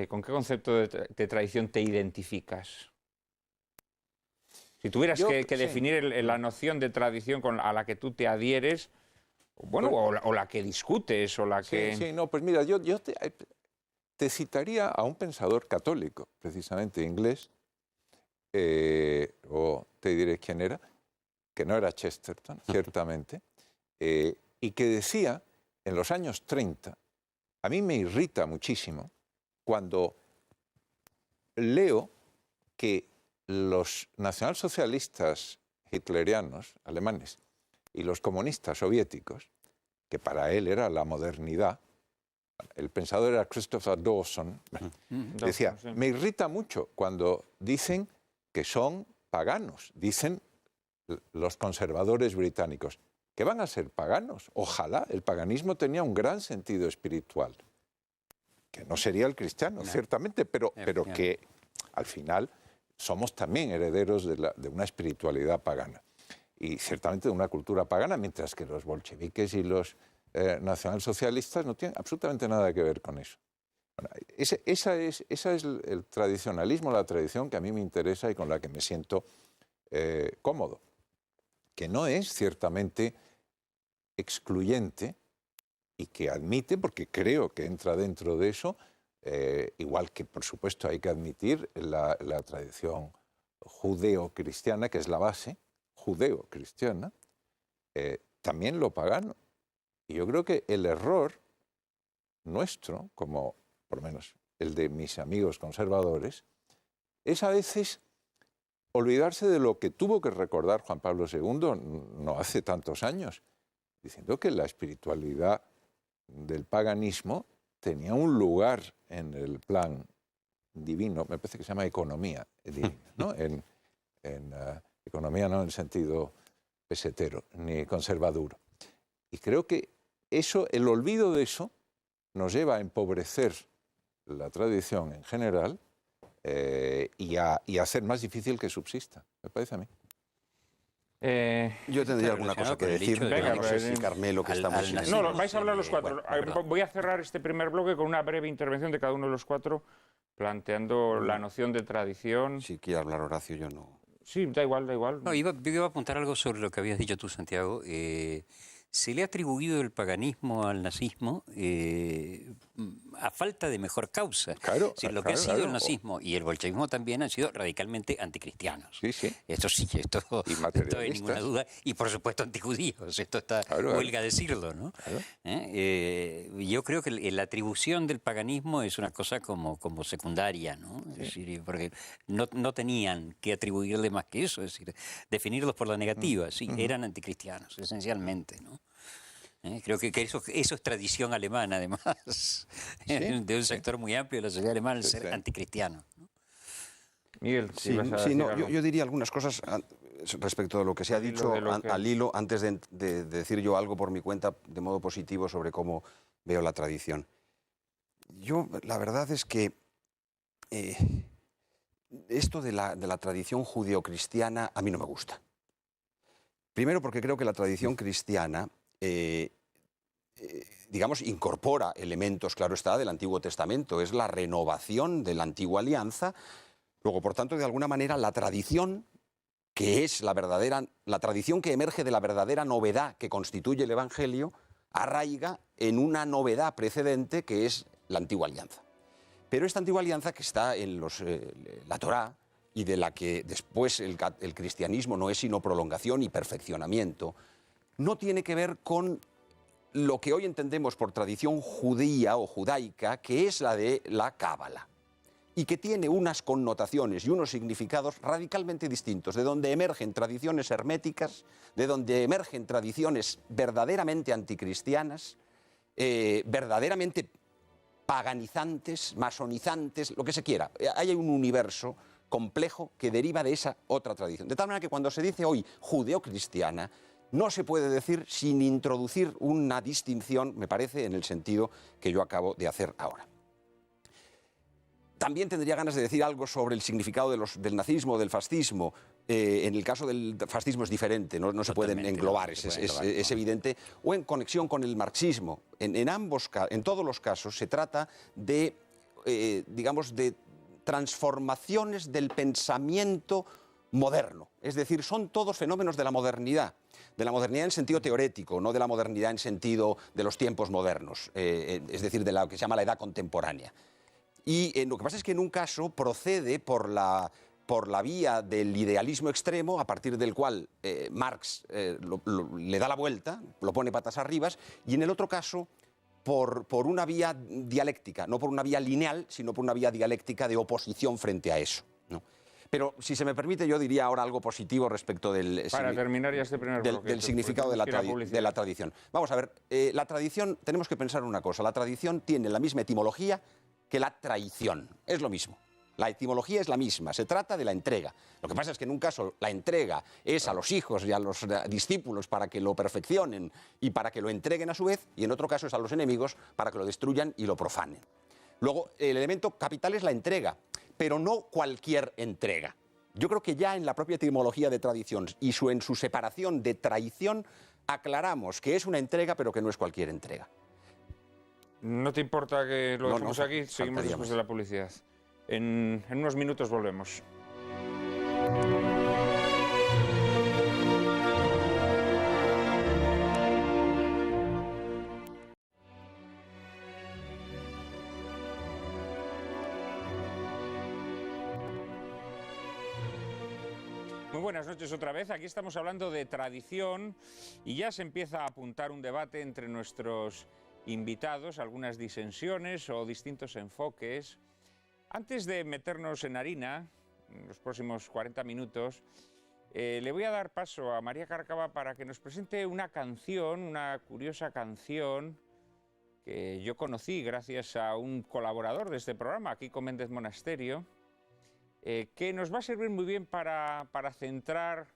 con qué concepto de tradición te identificas? Si tuvieras que sí. definir la noción de tradición a la que tú te adhieres, bueno, o la que discutes, o la que... Sí, no, pues mira, yo te citaría a un pensador católico, precisamente inglés, o te diré quién era, que no era Chesterton, ciertamente, y que decía, en los años 30, a mí me irrita muchísimo cuando leo que los nacionalsocialistas hitlerianos, alemanes, y los comunistas soviéticos, que para él era la modernidad, el pensador era Christopher Dawson, decía, sí. me irrita mucho cuando dicen que son paganos, dicen los conservadores británicos, que van a ser paganos. Ojalá, el paganismo tenía un gran sentido espiritual, que no sería el cristiano, ciertamente, pero que al final somos también herederos de una espiritualidad pagana y ciertamente de una cultura pagana, mientras que los bolcheviques y los nacionalsocialistas no tienen absolutamente nada que ver con eso. Bueno, esa es el tradicionalismo, la tradición que a mí me interesa y con la que me siento cómodo, que no es ciertamente excluyente y que admite, porque creo que entra dentro de eso, igual que por supuesto hay que admitir la tradición judeo-cristiana, que es la base, judeo-cristiana, también lo pagano. Y yo creo que el error nuestro, como por lo menos el de mis amigos conservadores, es a veces olvidarse de lo que tuvo que recordar Juan Pablo II no hace tantos años, diciendo que la espiritualidad del paganismo tenía un lugar en el plan divino, me parece que se llama economía divina, ¿no? Economía no en el sentido pesetero, ni conservaduro. Y creo que el olvido de eso nos lleva a empobrecer la tradición en general y a hacer más difícil que subsista, me parece a mí. Yo tendría alguna cosa que decir, pero no sé si Carmelo, que estamos sin No, vais a hablar los cuatro. Voy a cerrar este primer bloque con una breve intervención de cada uno de los cuatro, planteando la noción de tradición. Si quiere hablar Horacio, yo no. Sí, da igual, da igual. No, iba a apuntar algo sobre lo que habías dicho tú, Santiago. Se le ha atribuido el paganismo al nazismo a falta de mejor causa. Claro, Lo que ha sido el nazismo y el bolchevismo también han sido radicalmente anticristianos. Sí, sí. Esto sí, esto no hay ninguna duda. Y por supuesto anticudíos, esto está, huelga decirlo, ¿no? Claro. Yo creo que la atribución del paganismo es una cosa como secundaria, ¿no? Sí. Es decir, porque no tenían que atribuirle más que eso, es decir, definirlos por la negativa, sí, eran anticristianos, esencialmente, ¿no? Creo que eso es tradición alemana, además, de un sector muy amplio de la sociedad alemana, el ser anticristiano, ¿no? Miguel, yo diría algunas cosas respecto de lo que se ha dicho al hilo, antes de decir yo algo por mi cuenta de modo positivo sobre cómo veo la tradición. La verdad es que esto de la tradición judeocristiana a mí no me gusta. Primero porque creo que la tradición cristiana digamos, incorpora elementos, claro está, del Antiguo Testamento. Es la renovación de la Antigua Alianza. Luego, por tanto, de alguna manera, la tradición, que es la tradición que emerge de la verdadera novedad que constituye el Evangelio, arraiga en una novedad precedente que es la Antigua Alianza. Pero esta Antigua Alianza, que está en la Torá, y de la que después el cristianismo no es sino prolongación y perfeccionamiento, no tiene que ver con lo que hoy entendemos por tradición judía o judaica, que es la de la Cábala, y que tiene unas connotaciones y unos significados radicalmente distintos, de donde emergen tradiciones herméticas, de donde emergen tradiciones verdaderamente anticristianas, verdaderamente paganizantes, masonizantes, lo que se quiera. Hay un universo complejo que deriva de esa otra tradición. De tal manera que cuando se dice hoy judeocristiana, no se puede decir sin introducir una distinción, me parece, en el sentido que yo acabo de hacer ahora. También tendría ganas de decir algo sobre el significado del nazismo, del fascismo. En el caso del fascismo es diferente, no se pueden englobar, es evidente. O en conexión con el marxismo. En todos los casos se trata de, digamos, de transformaciones del pensamiento moderno. Es decir, son todos fenómenos de la modernidad en sentido teórico, no de la modernidad en sentido de los tiempos modernos, es decir, de lo que se llama la edad contemporánea. Y lo que pasa es que en un caso procede por la vía del idealismo extremo, a partir del cual Marx le da la vuelta, lo pone patas arriba, y en el otro caso por una vía dialéctica, no por una vía lineal, sino por una vía dialéctica de oposición frente a eso, ¿no? Pero, si se me permite, yo diría ahora algo positivo respecto del significado de la tradición. Vamos a ver, la tradición, tenemos que pensar una cosa, la tradición tiene la misma etimología que la traición, es lo mismo. La etimología es la misma, se trata de la entrega. Lo que pasa es que en un caso la entrega es a los hijos y a los discípulos para que lo perfeccionen y para que lo entreguen a su vez, y en otro caso es a los enemigos para que lo destruyan y lo profanen. Luego, el elemento capital es la entrega, pero no cualquier entrega. Yo creo que ya en la propia etimología de tradición y en su separación de traición aclaramos que es una entrega, pero que no es cualquier entrega. ¿No te importa que lo dejemos aquí? Seguimos faltaríamos. después de la publicidad. En unos minutos volvemos. Muy buenas noches otra vez. Aquí estamos hablando de tradición y ya se empieza a apuntar un debate entre nuestros invitados, algunas disensiones o distintos enfoques. Antes de meternos en harina, en los próximos 40 minutos, le voy a dar paso a María Cárcava para que nos presente una canción, una curiosa canción que yo conocí gracias a un colaborador de este programa, Kiko Méndez Monasterio, que nos va a servir muy bien para centrar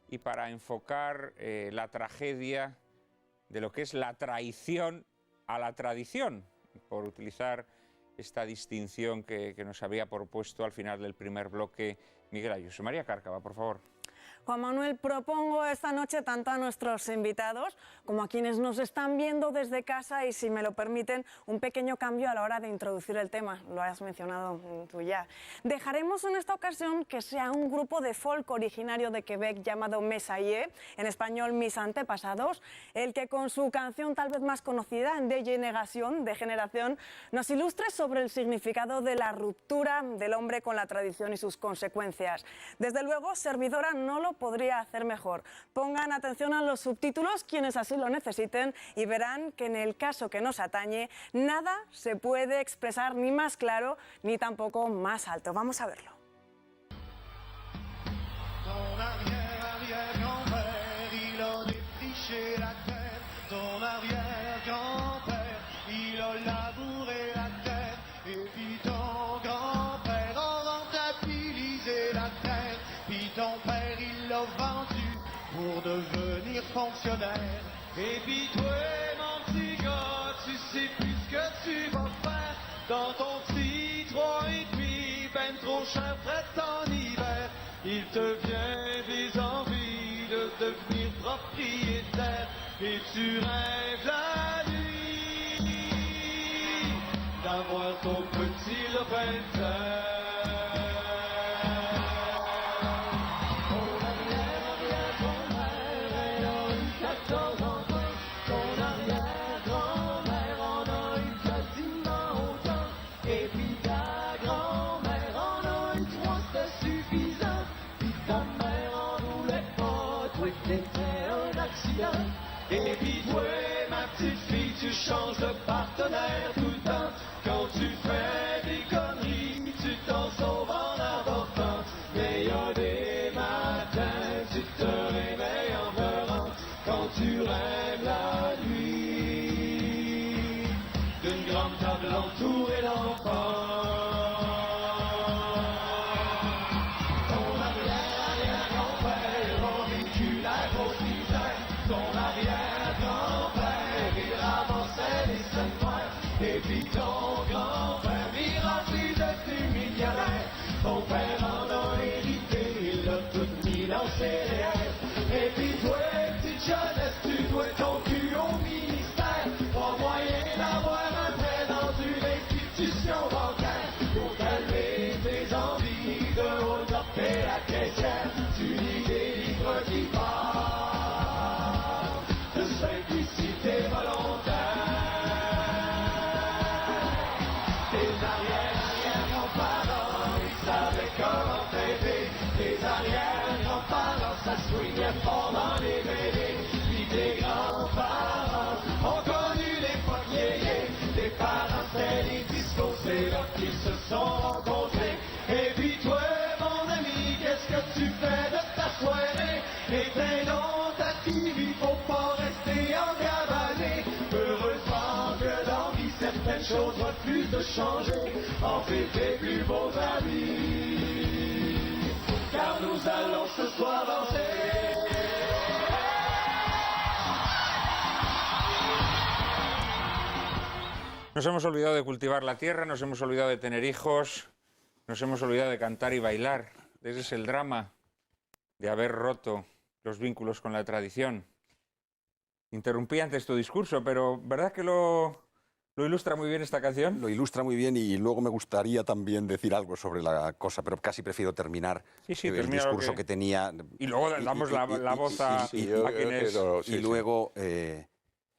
y para enfocar la tragedia de lo que es la traición a la tradición, por utilizar esta distinción que nos había propuesto al final del primer bloque Miguel Ayuso. María Cárcava, por favor. Juan Manuel, propongo esta noche tanto a nuestros invitados como a quienes nos están viendo desde casa y, si me lo permiten, un pequeño cambio a la hora de introducir el tema. Lo has mencionado tú ya. Dejaremos en esta ocasión que sea un grupo de folk originario de Quebec llamado Messayer, en español Mis Antepasados, el que con su canción tal vez más conocida, Degeneración, nos ilustre sobre el significado de la ruptura del hombre con la tradición y sus consecuencias. Desde luego, servidora no lo podría hacer mejor. Pongan atención a los subtítulos quienes así lo necesiten y verán que en el caso que nos atañe nada se puede expresar ni más claro ni tampoco más alto. Vamos a verlo. Pour devenir fonctionnaire. Et puis toi, mon petit gars, tu sais plus ce que tu vas faire dans ton petit 3,5, ben trop cher près de ton hiver. Il te vient des envies de devenir propriétaire et tu rêves la nuit d'avoir ton petit lopin de terre. Et puis toi, ma en céréales. Et puis toi, petite jeunesse, tu dois ton cul au ministère. Pas moyen d'avoir un prêt dans une institution bancaire. Pour calmer tes envies de hold-upper la caissière. Tu lis des livres qui parlent de simplicité volontaire. Tes arrière-grands-parents, ils savaient comment t'aider. Tes arrière-grands-parents, ça swingait fort dans les mêlées. Puis tes grands-parents ont connu l'époque yéyé. Tes parents, c'était les discos, c'est là qu'ils se sont rencontrés. Et puis toi, mon ami, qu'est-ce que tu fais de ta soirée? Éteins donc ta TV, faut pas rester engavané. Heureusement que dans vie, certaines choses refusent de changer. En fait, tes plus beaux amis, car nous allons ce soir danser. Nos hemos olvidado de cultivar la tierra, nos hemos olvidado de tener hijos, nos hemos olvidado de cantar y bailar. Ese es el drama de haber roto los vínculos con la tradición. Interrumpí antes tu discurso, pero ¿verdad que lo ilustra muy bien esta canción? Lo ilustra muy bien y luego me gustaría también decir algo sobre la cosa, pero casi prefiero terminar el termina discurso que tenía. Y luego damos la voz a quienes... Y luego,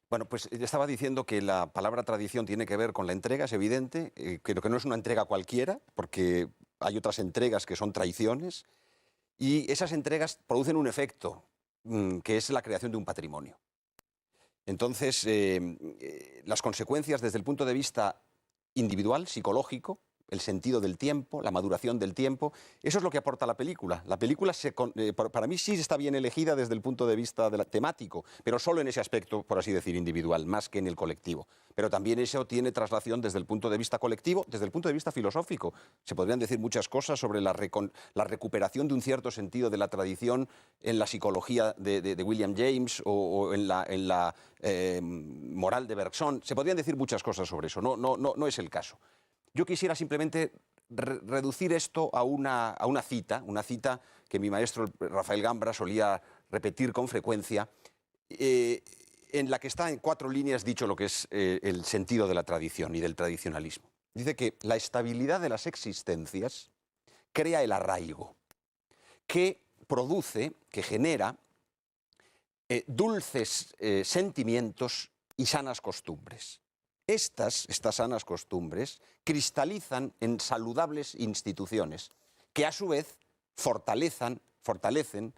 bueno, pues estaba diciendo que la palabra tradición tiene que ver con la entrega, es evidente, que no es una entrega cualquiera, porque hay otras entregas que son traiciones, y esas entregas producen un efecto, que es la creación de un patrimonio. Entonces, las consecuencias desde el punto de vista individual, psicológico, el sentido del tiempo, la maduración del tiempo, eso es lo que aporta la película. La película, para mí, sí está bien elegida desde el punto de vista temático, pero solo en ese aspecto, por así decir, individual, más que en el colectivo. Pero también eso tiene traslación desde el punto de vista colectivo, desde el punto de vista filosófico. Se podrían decir muchas cosas sobre la recuperación de un cierto sentido de la tradición en la psicología de William James o en la moral de Bergson. Se podrían decir muchas cosas sobre eso, no es el caso. Yo quisiera simplemente reducir esto a una cita que mi maestro Rafael Gambra solía repetir con frecuencia, en la que está en 4 líneas dicho lo que es el sentido de la tradición y del tradicionalismo. Dice que la estabilidad de las existencias crea el arraigo, que produce, que genera dulces sentimientos y sanas costumbres. Estas sanas costumbres cristalizan en saludables instituciones que a su vez fortalecen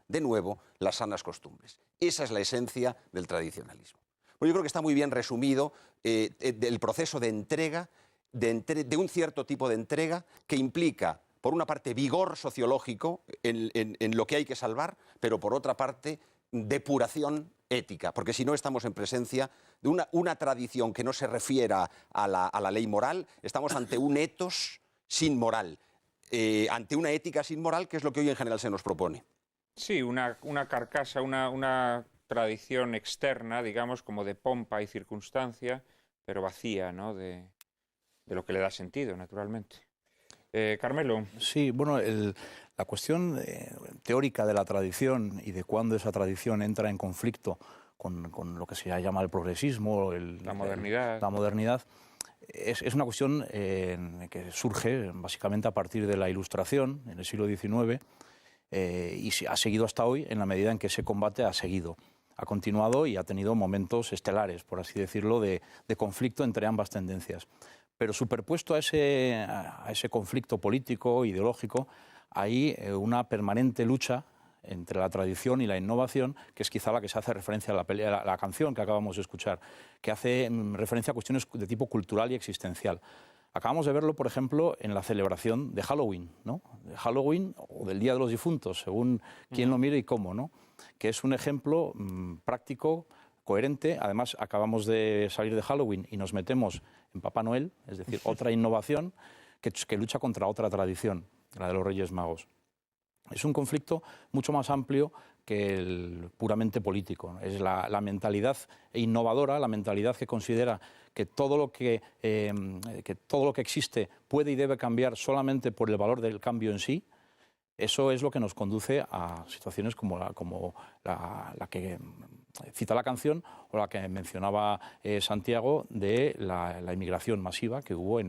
de nuevo las sanas costumbres. Esa es la esencia del tradicionalismo. Bueno, yo creo que está muy bien resumido el proceso de entrega, de un cierto tipo de entrega que implica, por una parte, vigor sociológico en lo que hay que salvar, pero por otra parte, depuración ética, porque si no estamos en presencia de una tradición que no se refiera a la ley moral, estamos ante un etos sin moral, ante una ética sin moral, que es lo que hoy en general se nos propone. Sí, una carcasa, una tradición externa, digamos, como de pompa y circunstancia, pero vacía, ¿no?, de lo que le da sentido, naturalmente. Carmelo. Sí, bueno, la cuestión teórica de la tradición y de cuándo esa tradición entra en conflicto con lo que se llama el progresismo, la modernidad, es una cuestión que surge básicamente a partir de la Ilustración en el siglo XIX y ha seguido hasta hoy en la medida en que ese combate ha continuado y ha tenido momentos estelares, por así decirlo, de conflicto entre ambas tendencias. Pero superpuesto a ese conflicto político, ideológico, hay una permanente lucha entre la tradición y la innovación, que es quizá la que se hace referencia a la canción que acabamos de escuchar, que hace referencia a cuestiones de tipo cultural y existencial. Acabamos de verlo, por ejemplo, en la celebración de Halloween, ¿no? De Halloween o del Día de los Difuntos, según quién lo mire y cómo, ¿no? Que es un ejemplo práctico, coherente. Además, acabamos de salir de Halloween y nos metemos en Papá Noel, es decir, otra innovación que lucha contra otra tradición, la de los Reyes Magos. Es un conflicto mucho más amplio que el puramente político. Es la mentalidad innovadora, la mentalidad que considera que todo lo que existe puede y debe cambiar solamente por el valor del cambio en sí, Eso es lo que nos conduce a situaciones como la que cita la canción o la que mencionaba Santiago de la inmigración masiva que hubo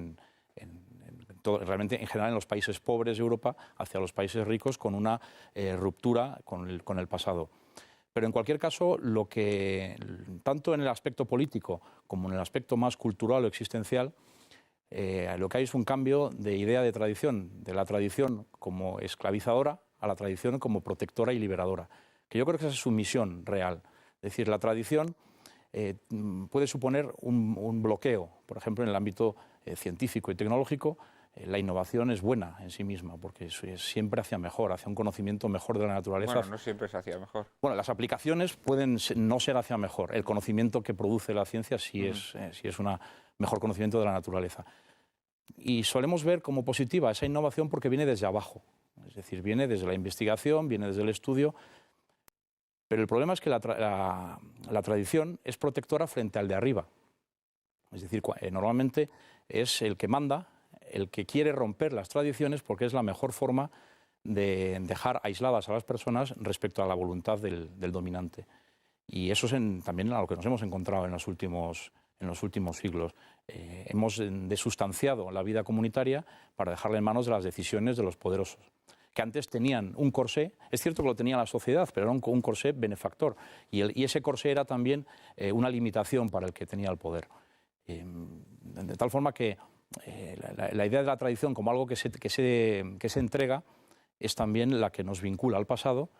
realmente en general en los países pobres de Europa hacia los países ricos, con una ruptura con el pasado. Pero en cualquier caso, tanto en el aspecto político como en el aspecto más cultural o existencial, lo que hay es un cambio de idea de tradición, de la tradición como esclavizadora a la tradición como protectora y liberadora, que yo creo que esa es su misión real. Es decir, la tradición puede suponer un bloqueo, por ejemplo, en el ámbito científico y tecnológico. La innovación es buena en sí misma, porque es siempre hacia mejor, hacia un conocimiento mejor de la naturaleza. Bueno, no siempre es hacia mejor. Bueno, las aplicaciones pueden no ser hacia mejor. El conocimiento que produce la ciencia sí es un mejor conocimiento de la naturaleza. Y solemos ver como positiva esa innovación porque viene desde abajo. Es decir, viene desde la investigación, viene desde el estudio. Pero el problema es que la tradición es protectora frente al de arriba. Es decir, normalmente es el que manda, el que quiere romper las tradiciones porque es la mejor forma de dejar aisladas a las personas respecto a la voluntad del dominante. Y eso es también a lo que nos hemos encontrado en los últimos siglos. Hemos desustanciado la vida comunitaria para dejarla en manos de las decisiones de los poderosos, que antes tenían un corsé. Es cierto que lo tenía la sociedad, pero era un corsé benefactor. Y ese corsé era también una limitación para el que tenía el poder. De tal forma que la idea de la tradición como algo que se entrega es también la que nos vincula al pasado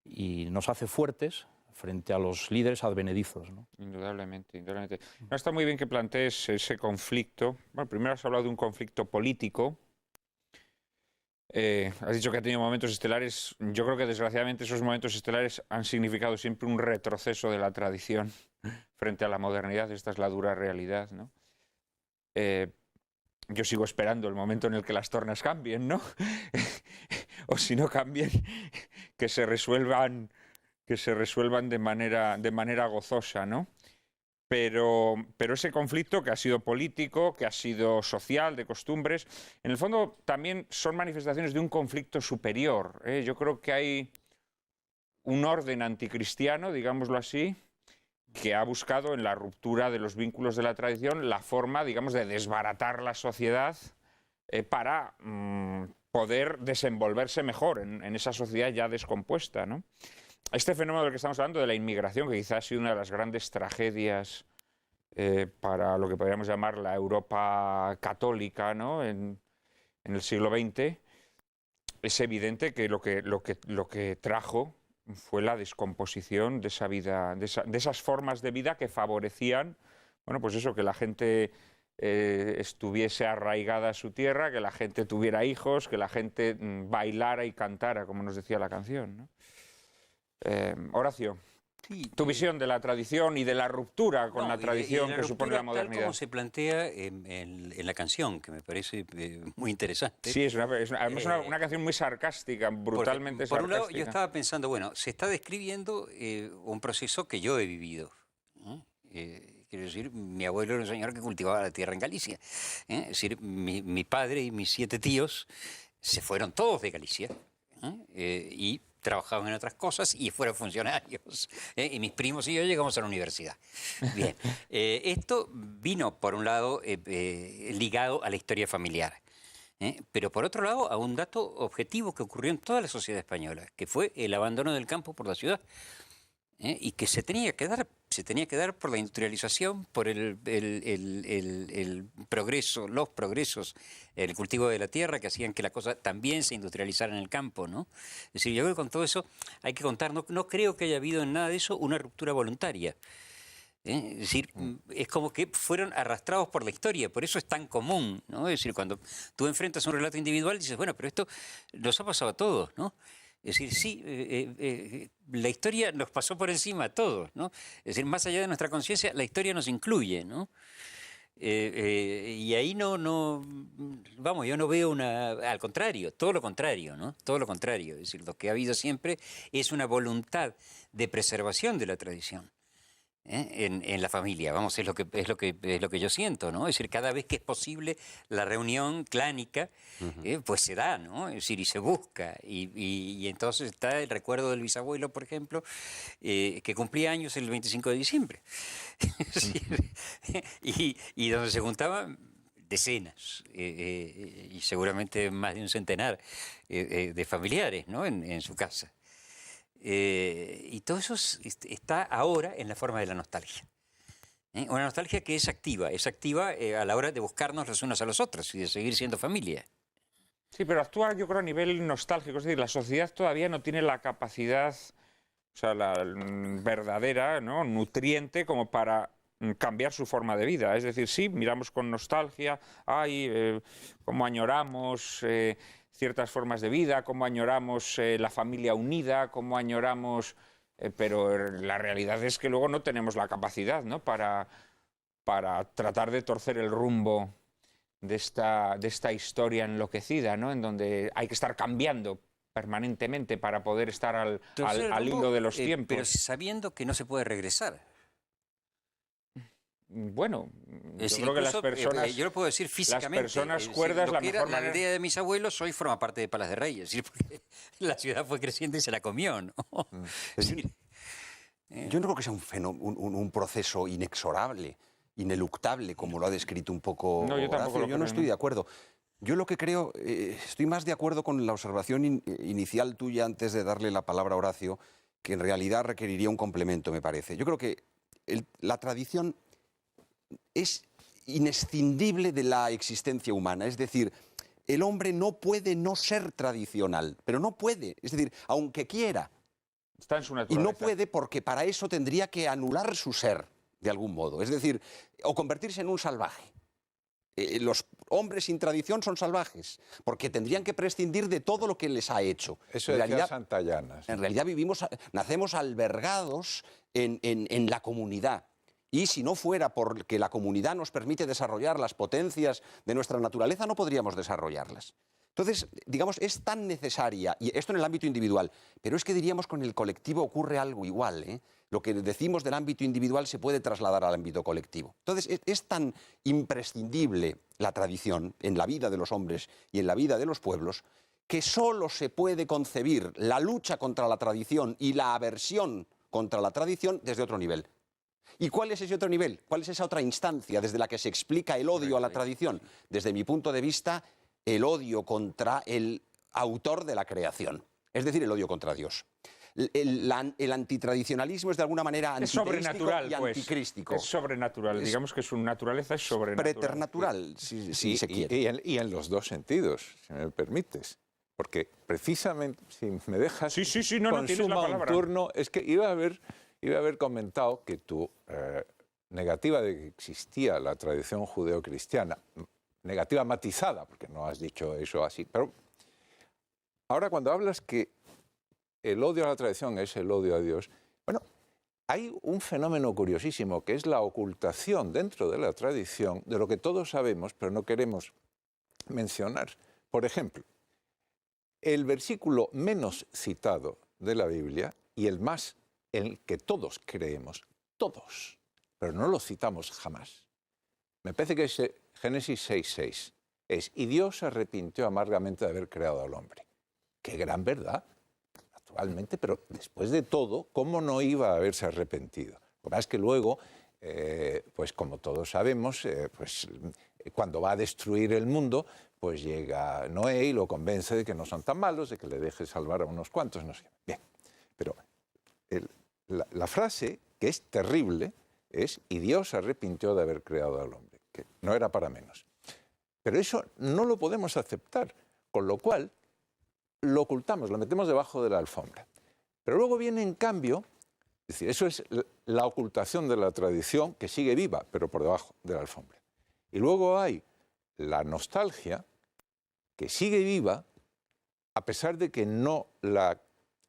y nos hace fuertes frente a los líderes advenedizos, ¿no? Indudablemente, indudablemente. No, está muy bien que plantees ese conflicto. Bueno, primero has hablado de un conflicto político. Has dicho que ha tenido momentos estelares. Yo creo que desgraciadamente esos momentos estelares han significado siempre un retroceso de la tradición frente a la modernidad. Esta es la dura realidad, ¿no? Yo sigo esperando el momento en el que las tornas cambien, ¿no? O si no cambian, que se resuelvan de manera gozosa, ¿no? Pero ese conflicto que ha sido político, que ha sido social, de costumbres, en el fondo también son manifestaciones de un conflicto superior, ¿eh? Yo creo que hay un orden anticristiano, digámoslo así, que ha buscado en la ruptura de los vínculos de la tradición la forma, digamos, de desbaratar la sociedad para poder desenvolverse mejor en esa sociedad ya descompuesta, ¿no? Este fenómeno del que estamos hablando, de la inmigración, que quizás ha sido una de las grandes tragedias para lo que podríamos llamar la Europa católica, ¿no? en el siglo XX, es evidente que lo que trajo fue la descomposición de esa vida, de esas formas de vida que favorecían, bueno, pues eso, que la gente estuviese arraigada a su tierra, que la gente tuviera hijos, que la gente bailara y cantara, como nos decía la canción, ¿no? Horacio, sí, tu visión de la tradición y de la ruptura con la tradición que supone la modernidad. Tal como se plantea en la canción, que me parece muy interesante. Sí, además una canción muy sarcástica, brutalmente sarcástica. Por un lado, yo estaba pensando, bueno, se está describiendo un proceso que yo he vivido. Quiero decir, mi abuelo era un señor que cultivaba la tierra en Galicia. Es decir, mi padre y mis 7 tíos se fueron todos de Galicia y trabajaban en otras cosas y fueron funcionarios. Y mis primos y yo llegamos a la universidad. Bien, esto vino, por un lado, ligado a la historia familiar. Pero por otro lado, a un dato objetivo que ocurrió en toda la sociedad española, que fue el abandono del campo por la ciudad. Y que se tenía que dar por la industrialización, por el progreso, los progresos, el cultivo de la tierra, que hacían que la cosa también se industrializara en el campo, ¿no? Es decir, yo creo que con todo eso hay que contar, no creo que haya habido en nada de eso una ruptura voluntaria. Es decir, es como que fueron arrastrados por la historia, por eso es tan común, ¿no? Es decir, cuando tú enfrentas un relato individual dices, bueno, pero esto nos ha pasado a todos, ¿no? Es decir, sí, la historia nos pasó por encima a todos, ¿no? Es decir, más allá de nuestra conciencia, la historia nos incluye, ¿no? Y ahí vamos, yo no veo al contrario, todo lo contrario, ¿no? Todo lo contrario. Es decir, lo que ha habido siempre es una voluntad de preservación de la tradición. en la familia. Vamos, es lo que yo siento, ¿no? Es decir, cada vez que es posible la reunión clánica, pues se da, ¿no? Es decir, y se busca. Y entonces está el recuerdo del bisabuelo, por ejemplo, que cumplía años el 25 de diciembre. Es decir, y donde se juntaban decenas, y seguramente más de un centenar de familiares, ¿no? En su casa. Y todo eso está ahora en la forma de la nostalgia. Una nostalgia que es activa a la hora de buscarnos los unos a los otros y de seguir siendo familia. Sí, pero actúa yo creo a nivel nostálgico, es decir, la sociedad todavía no tiene la capacidad, o sea, la verdadera, ¿no?, nutriente como para cambiar su forma de vida. Es decir, sí, miramos con nostalgia, cómo añoramos ciertas formas de vida, cómo añoramos la familia unida, cómo añoramos... pero la realidad es que luego no tenemos la capacidad, ¿no?, para tratar de torcer el rumbo de esta historia enloquecida, ¿no?, en donde hay que estar cambiando permanentemente para poder estar al hilo de los tiempos. Pero sabiendo que no se puede regresar. Bueno, Es yo creo que las incluso, personas... yo lo puedo decir físicamente. Las personas es decir, cuerdas, lo la que era mejor la manera... aldea de mis abuelos hoy forma parte de Palas de Reyes. Es decir, porque la ciudad fue creciendo y se la comió, ¿no? Es decir, yo no creo que sea un proceso inexorable, ineluctable, como lo ha descrito un poco No, yo tampoco Horacio. lo Yo no creo, estoy ¿no? de acuerdo. Yo lo que creo, estoy más de acuerdo con la observación inicial tuya antes de darle la palabra a Horacio, que en realidad requeriría un complemento, me parece. Yo creo que la tradición es inescindible de la existencia humana. Es decir, el hombre no puede no ser tradicional, pero no puede. Es decir, aunque quiera. Está en su Y naturaleza. no puede porque para eso tendría que anular su ser, de algún modo. Es decir, o convertirse en un salvaje. Los hombres sin tradición son salvajes, porque tendrían que prescindir de todo lo que les ha hecho. Eso En decía realidad, Santayana. en realidad nacemos albergados en la comunidad. Y si no fuera porque la comunidad nos permite desarrollar las potencias de nuestra naturaleza, no podríamos desarrollarlas. Entonces, digamos, es tan necesaria, y esto en el ámbito individual, pero es que diríamos con el colectivo ocurre algo igual, ¿eh? Lo que decimos del ámbito individual se puede trasladar al ámbito colectivo. Entonces, es tan imprescindible la tradición en la vida de los hombres y en la vida de los pueblos, que solo se puede concebir la lucha contra la tradición y la aversión contra la tradición desde otro nivel. ¿Y cuál es ese otro nivel? ¿Cuál es esa otra instancia desde la que se explica el odio a la tradición? Desde mi punto de vista, el odio contra el autor de la creación, es decir, el odio contra Dios. El antitradicionalismo es de alguna manera Es antiteístico sobrenatural, y pues. anticrístico. Es sobrenatural. Digamos que su naturaleza es sobrenatural. Preternatural, si se quiere. Y en los dos sentidos, si me permites. Porque precisamente, si me dejas, Sí, no, tienes la consuma un palabra. turno, es que iba a haber comentado que tu negativa de que existía la tradición judeocristiana, negativa matizada, porque no has dicho eso así, pero ahora cuando hablas que el odio a la tradición es el odio a Dios, bueno, hay un fenómeno curiosísimo que es la ocultación dentro de la tradición de lo que todos sabemos, pero no queremos mencionar. Por ejemplo, el versículo menos citado de la Biblia y el más en el que todos creemos, todos, pero no lo citamos jamás. Me parece que es Génesis 6:6. Y Dios se arrepintió amargamente de haber creado al hombre. Qué gran verdad, naturalmente, pero después de todo, ¿cómo no iba a haberse arrepentido? Lo que pasa es que luego, pues como todos sabemos, cuando va a destruir el mundo, pues llega Noé y lo convence de que no son tan malos, de que le deje salvar a unos cuantos, no sé. Bien, pero la frase, que es terrible, es y Dios se arrepintió de haber creado al hombre, que no era para menos. Pero eso no lo podemos aceptar, con lo cual lo ocultamos, lo metemos debajo de la alfombra. Pero luego viene, en cambio, es decir, eso es la ocultación de la tradición que sigue viva, pero por debajo de la alfombra. Y luego hay la nostalgia que sigue viva a pesar de que no la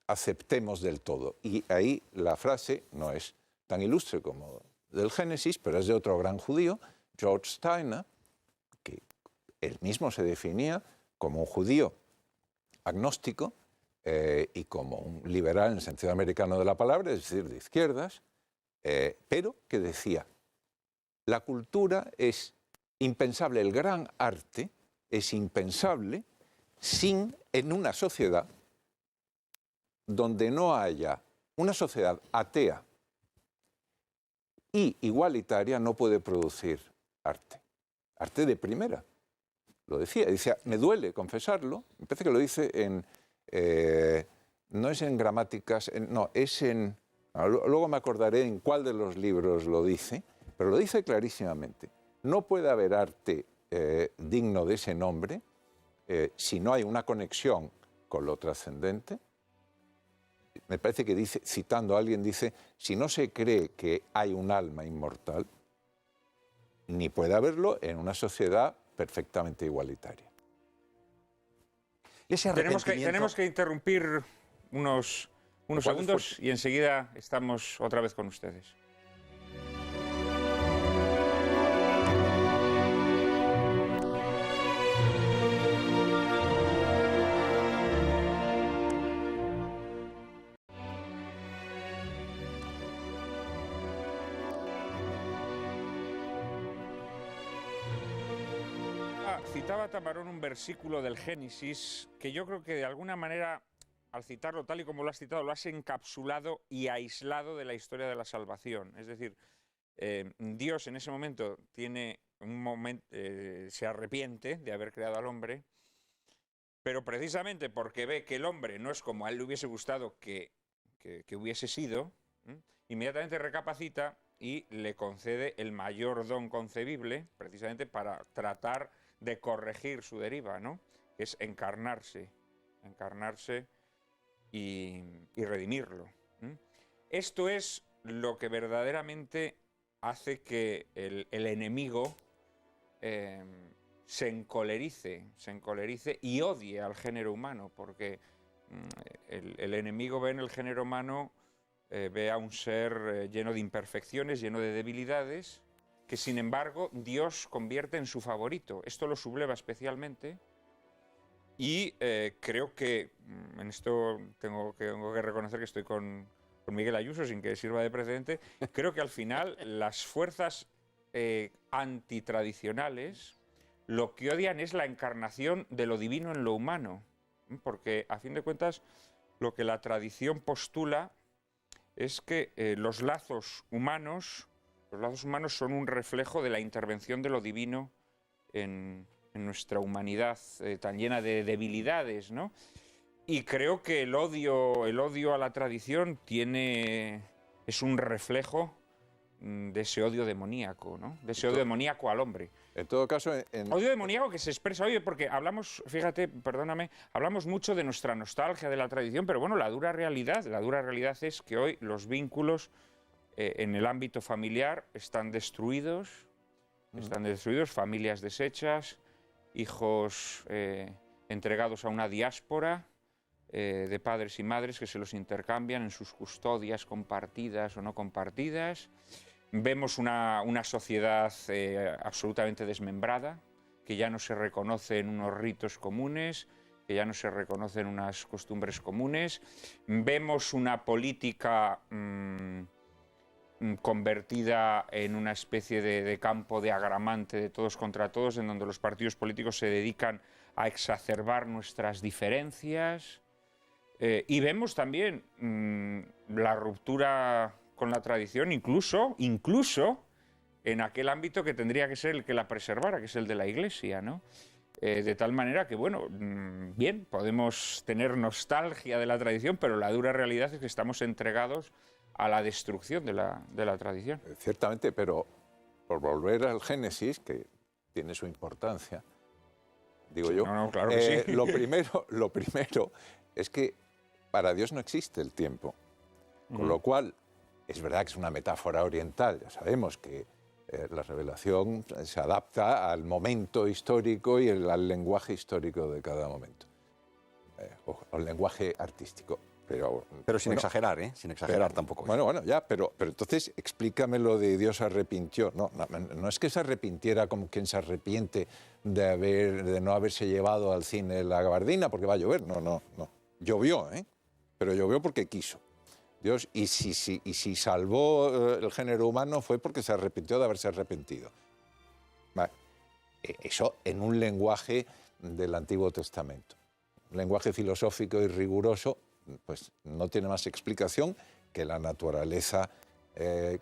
aceptemos del todo. Y ahí la frase no es tan ilustre como del Génesis, pero es de otro gran judío, George Steiner, que él mismo se definía como un judío agnóstico y como un liberal en el sentido americano de la palabra, es decir, de izquierdas, pero que decía, la cultura es impensable, el gran arte es impensable en una sociedad donde no haya una sociedad atea y igualitaria, no puede producir arte. Arte de primera. Lo decía, me duele confesarlo, me parece que lo dice en... no es en gramáticas, no, es en... Luego me acordaré en cuál de los libros lo dice, pero lo dice clarísimamente. No puede haber arte digno de ese nombre si no hay una conexión con lo trascendente. Me parece que dice, citando a alguien, dice, si no se cree que hay un alma inmortal, ni puede haberlo en una sociedad perfectamente igualitaria. Tenemos que interrumpir unos segundos y enseguida estamos otra vez con ustedes. Citaba Tamarón un versículo del Génesis que yo creo que de alguna manera, al citarlo tal y como lo has citado, lo has encapsulado y aislado de la historia de la salvación. Es decir, Dios en ese momento se arrepiente de haber creado al hombre, pero precisamente porque ve que el hombre no es como a él le hubiese gustado que hubiese sido, inmediatamente recapacita y le concede el mayor don concebible, precisamente para tratar de corregir su deriva, ¿no? Que es encarnarse y redimirlo. Esto es lo que verdaderamente hace que el enemigo se encolerice y odie al género humano, porque el enemigo ve en el género humano, ve a un ser lleno de imperfecciones, lleno de debilidades, que sin embargo Dios convierte en su favorito. Esto lo subleva especialmente y creo que, en esto tengo que reconocer que estoy con Miguel Ayuso sin que sirva de precedente, creo que al final las fuerzas antitradicionales lo que odian es la encarnación de lo divino en lo humano, porque a fin de cuentas lo que la tradición postula es que los lazos humanos son un reflejo de la intervención de lo divino en nuestra humanidad tan llena de debilidades, ¿no? Y creo que el odio a la tradición es un reflejo de ese odio demoníaco, ¿no? De ese odio demoníaco al hombre. En todo caso... Odio demoníaco que se expresa hoy, porque hablamos, fíjate, perdóname, hablamos mucho de nuestra nostalgia de la tradición, pero bueno, la dura realidad es que hoy los vínculos en el ámbito familiar están destruidos, familias deshechas, hijos entregados a una diáspora de padres y madres que se los intercambian en sus custodias compartidas o no compartidas. Vemos una sociedad absolutamente desmembrada, que ya no se reconoce en unos ritos comunes, que ya no se reconocen unas costumbres comunes. Vemos una política convertida en una especie de campo de agramante de todos contra todos, en donde los partidos políticos se dedican a exacerbar nuestras diferencias. Y vemos también la ruptura con la tradición, incluso en aquel ámbito que tendría que ser el que la preservara, que es el de la Iglesia, ¿no? De tal manera que, bueno, bien, podemos tener nostalgia de la tradición, pero la dura realidad es que estamos entregados a la destrucción de la tradición. Ciertamente, pero por volver al Génesis, que tiene su importancia, digo yo, no, claro que sí. Lo primero es que para Dios no existe el tiempo, con lo cual es verdad que es una metáfora oriental, ya sabemos que la revelación se adapta al momento histórico y al lenguaje histórico de cada momento, o al lenguaje artístico. Pero sin exagerar, ¿eh? Sin exagerar tampoco. Bueno, ya, pero entonces explícame lo de Dios arrepintió. No es que se arrepintiera como quien se arrepiente de no haberse llevado al cine la gabardina porque va a llover. No. Llovió, pero llovió porque quiso. Dios, y si salvó el género humano fue porque se arrepintió de haberse arrepentido. Vale. Eso en un lenguaje del Antiguo Testamento. Un lenguaje filosófico y riguroso, pues no tiene más explicación que la naturaleza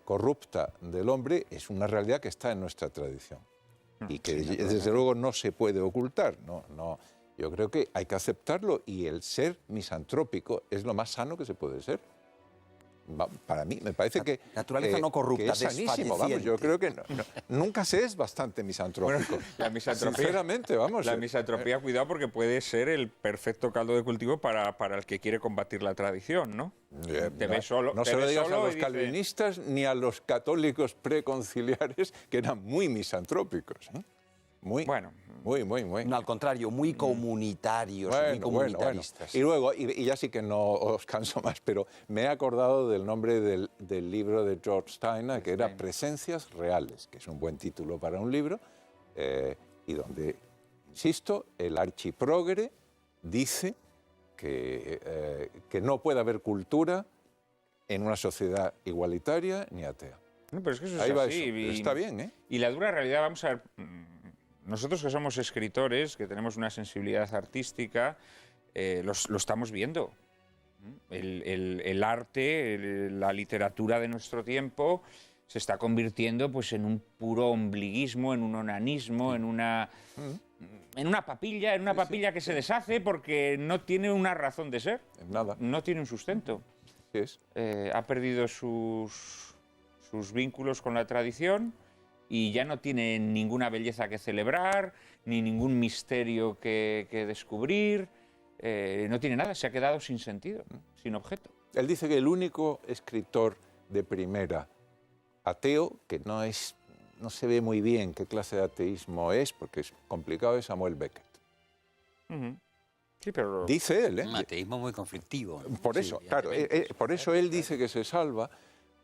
corrupta del hombre es una realidad que está en nuestra tradición y que desde luego no se puede ocultar. Yo creo que hay que aceptarlo y el ser misantrópico es lo más sano que se puede ser. Para mí, me parece que naturaleza no corrupta, que es sanísimo, vamos, yo creo que nunca se es bastante misantrópico. Bueno, la misantropía, sinceramente, vamos. La misantropía, cuidado, porque puede ser el perfecto caldo de cultivo para el que quiere combatir la tradición, ¿no? Te ves solo, no te se lo ves digas a solo los y dices, calvinistas ni a los católicos preconciliares, que eran muy misantrópicos, ¿eh? Muy. No, al contrario, muy comunitarios, muy comunitaristas. Y luego, y ya sí que no os canso más, pero me he acordado del nombre del libro de George Steiner, que era Presencias Reales, que es un buen título para un libro, y donde, insisto, el archiprogre dice que no puede haber cultura en una sociedad igualitaria ni atea. No, pero es que eso es Ahí va así. eso, pero está bien, ¿eh? Y la dura realidad, vamos a ver, nosotros que somos escritores, que tenemos una sensibilidad artística, lo estamos viendo. El arte, la literatura de nuestro tiempo se está convirtiendo pues, en un puro ombliguismo, en un onanismo, en una papilla que se deshace porque no tiene una razón de ser. Nada. No tiene un sustento. Sí es. Ha perdido sus vínculos con la tradición y ya no tiene ninguna belleza que celebrar, ni ningún misterio que descubrir, no tiene nada, se ha quedado sin sentido, sin objeto. Él dice que el único escritor de primera ateo, que no se ve muy bien qué clase de ateísmo es, porque es complicado, es Samuel Beckett. Sí, pero Dice él, ¿eh? Un ateísmo muy conflictivo. Por eso, Sí, claro, por eso él dice que se salva,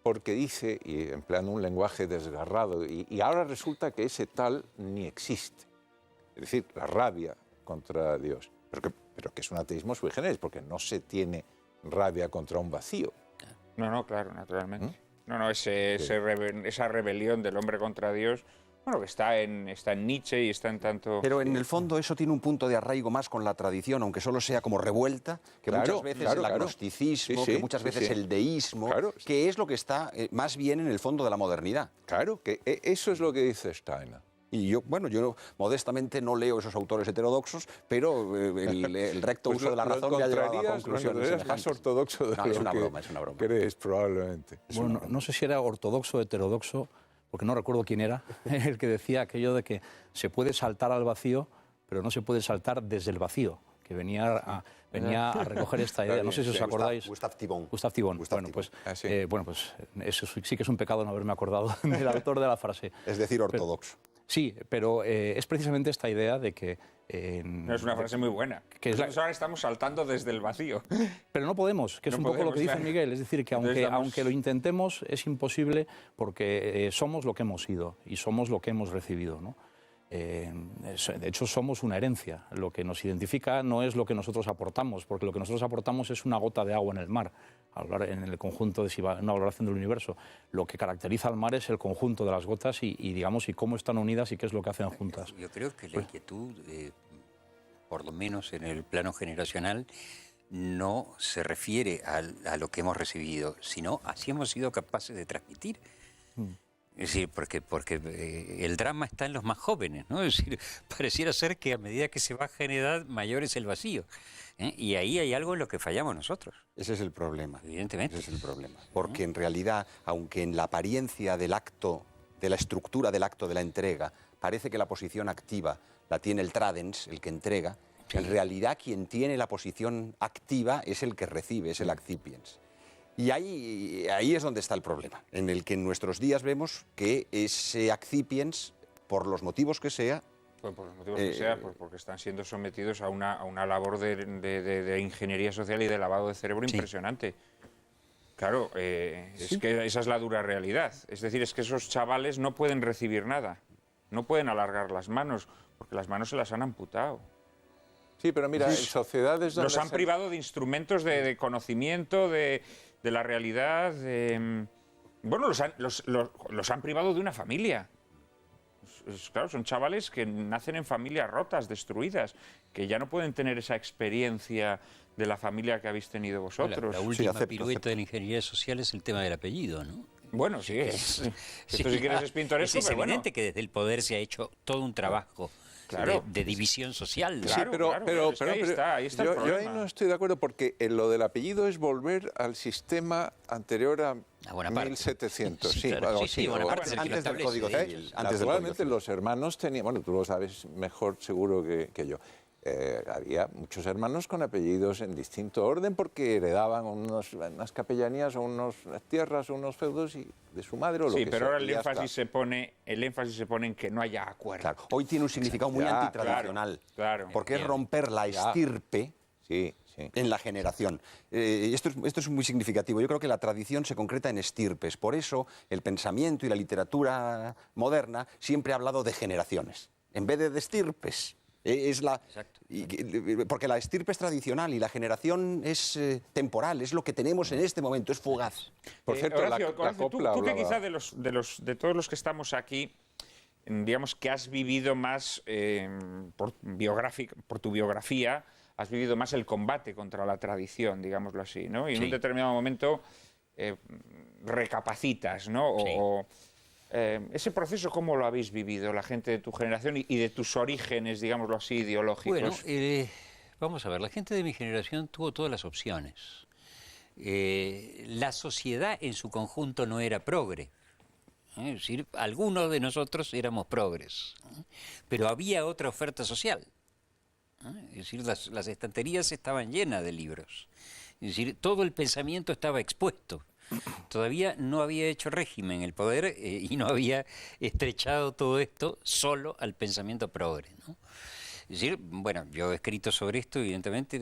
porque dice, y empleando un lenguaje desgarrado, y ahora resulta que ese tal ni existe. Es decir, la rabia contra Dios. Pero que es un ateísmo sui generis, porque no se tiene rabia contra un vacío. No, claro, naturalmente. Esa rebelión del hombre contra Dios, bueno, que está en Nietzsche y está en tanto... Pero en el fondo eso tiene un punto de arraigo más con la tradición, aunque solo sea como revuelta, que muchas veces el agnosticismo, que muchas veces el deísmo, que es lo que está más bien en el fondo de la modernidad. Claro, que eso es lo que dice Steiner. Y yo modestamente no leo esos autores heterodoxos, pero el recto uso de la razón me ha llevado a conclusiones semejantes. Más ortodoxo de lo es una broma. crees, probablemente. Bueno, no sé si era ortodoxo o heterodoxo, porque no recuerdo quién era, el que decía aquello de que se puede saltar al vacío, pero no se puede saltar desde el vacío, que venía a recoger esta idea. No sé si os acordáis. Gustave Thibon. Gustave Thibon. Bueno, pues eso sí que es un pecado no haberme acordado del autor de la frase. Es decir, ortodoxo. Sí, pero es precisamente esta idea de que... es una frase muy buena. Que ahora estamos saltando desde el vacío. Pero no podemos, que es un poco lo que dice Miguel. Es decir, que aunque lo intentemos, es imposible porque somos lo que hemos sido y somos lo que hemos recibido, ¿no? De hecho, somos una herencia. Lo que nos identifica no es lo que nosotros aportamos, porque lo que nosotros aportamos es una gota de agua en el mar, en el conjunto de una valoración del universo. Lo que caracteriza al mar es el conjunto de las gotas y cómo están unidas y qué es lo que hacen juntas. Yo creo que la inquietud, por lo menos en el plano generacional, no se refiere a lo que hemos recibido, sino a si hemos sido capaces de transmitir. Es decir, porque el drama está en los más jóvenes, ¿no? Es decir, pareciera ser que a medida que se baja en edad, mayor es el vacío. Y ahí hay algo en lo que fallamos nosotros. Ese es el problema. Evidentemente. Ese es el problema. Porque en realidad, aunque en la apariencia del acto, de la estructura del acto de la entrega, parece que la posición activa la tiene el tradens, el que entrega, en realidad quien tiene la posición activa es el que recibe, es el accipiens. Y ahí es donde está el problema, en el que en nuestros días vemos que ese accipiens, por los motivos que sea... Pues por los motivos que sea, porque están siendo sometidos a una labor de ingeniería social y de lavado de cerebro impresionante. Claro, es que esa es la dura realidad. Es decir, es que esos chavales no pueden recibir nada, no pueden alargar las manos, porque las manos se las han amputado. Sí, pero mira, en sociedades donde los han privado de instrumentos de conocimiento, de de la realidad. Bueno, los han privado de una familia. Claro, son chavales que nacen en familias rotas, destruidas, que ya no pueden tener esa experiencia de la familia que habéis tenido vosotros. La última pirueta de la ingeniería social es el tema del apellido, ¿no? Bueno, sí, esto si quieres es pintoresco, es pero bueno. evidente que desde el poder se ha hecho todo un trabajo de división social. Sí, pero ahí está el yo problema. ahí no estoy de acuerdo porque lo del apellido es volver al sistema anterior a Bonaparte. 1700. Sí, Sí, claro. algo Sí, así, sí, ¿no? Bonaparte es el que Antes lo del establece. Código Civil. Naturalmente los hermanos tenían, bueno, tú lo sabes mejor seguro que yo, había muchos hermanos con apellidos en distinto orden porque heredaban unas capellanías o unas tierras o unos feudos de su madre o lo que sea. Sí, pero ahora el y ya énfasis se pone en que no haya acuerdo. Claro, hoy tiene un significado muy Ya, antitradicional, claro. porque es romper la estirpe Sí, sí. en la generación. Esto es muy significativo. Yo creo que la tradición se concreta en estirpes. Por eso el pensamiento y la literatura moderna siempre ha hablado de generaciones, en vez de estirpes. Exacto. Porque la estirpe es tradicional y la generación es temporal, es lo que tenemos en este momento, es fugaz. Por cierto, Horacio, la Horacio, copla tú que hablaba- quizá de todos los que estamos aquí, digamos que has vivido más, por tu biografía, has vivido más el combate contra la tradición, digámoslo así, ¿no? Y en Sí. un determinado momento recapacitas, ¿no? Sí. Ese proceso, ¿cómo lo habéis vivido la gente de tu generación y de tus orígenes, digámoslo así, ideológicos? Bueno, vamos a ver, la gente de mi generación tuvo todas las opciones. La sociedad en su conjunto no era progre. Es decir, algunos de nosotros éramos progres, pero había otra oferta social. Es decir, las estanterías estaban llenas de libros. Es decir, todo el pensamiento estaba expuesto. Todavía no había hecho régimen el poder y no había estrechado todo esto solo al pensamiento progre, ¿no? Es decir, bueno, yo he escrito sobre esto, evidentemente,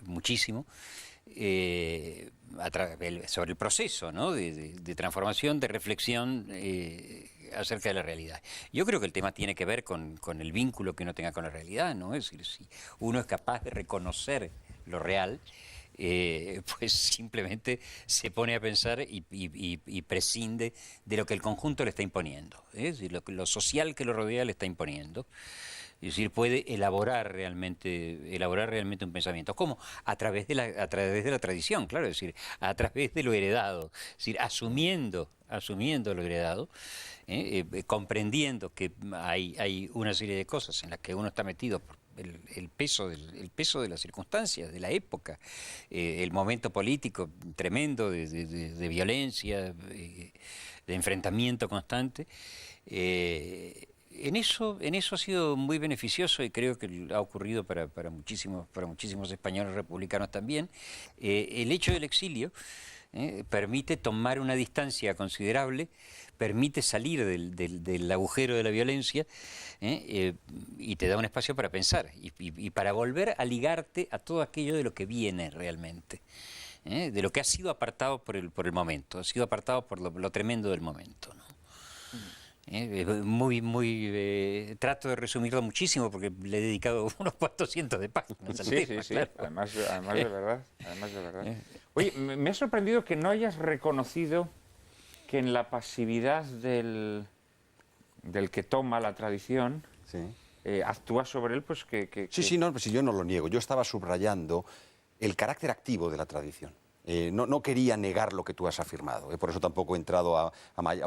muchísimo, sobre el proceso, ¿no? de transformación, de reflexión acerca de la realidad. Yo creo que el tema tiene que ver con el vínculo que uno tenga con la realidad, ¿no? Es decir, si uno es capaz de reconocer lo real, pues simplemente se pone a pensar y prescinde de lo que el conjunto le está imponiendo, es decir, lo social que lo rodea le está imponiendo. Es decir, puede elaborar realmente un pensamiento. ¿Cómo? A través de la tradición, claro, es decir, a través de lo heredado, es decir, asumiendo lo heredado, comprendiendo que hay una serie de cosas en las que uno está metido por el peso de las circunstancias, de la época, el momento político tremendo de violencia, de enfrentamiento constante. En eso ha sido muy beneficioso y creo que ha ocurrido para muchísimos españoles republicanos también. El hecho del exilio permite tomar una distancia considerable, permite salir del agujero de la violencia y te da un espacio para pensar y para volver a ligarte a todo aquello de lo que viene realmente, de lo que ha sido apartado por el momento, ha sido apartado por lo tremendo del momento, ¿no? Trato de resumirlo muchísimo porque le he dedicado unos 400 de páginas al tema, Sí. claro. Además de verdad. Oye, me ha sorprendido que no hayas reconocido que en la pasividad del que toma la tradición, Sí. actúa sobre él, pues que... Sí, no, pues si yo no lo niego. Yo estaba subrayando el carácter activo de la tradición. No quería negar lo que tú has afirmado, por eso tampoco he entrado a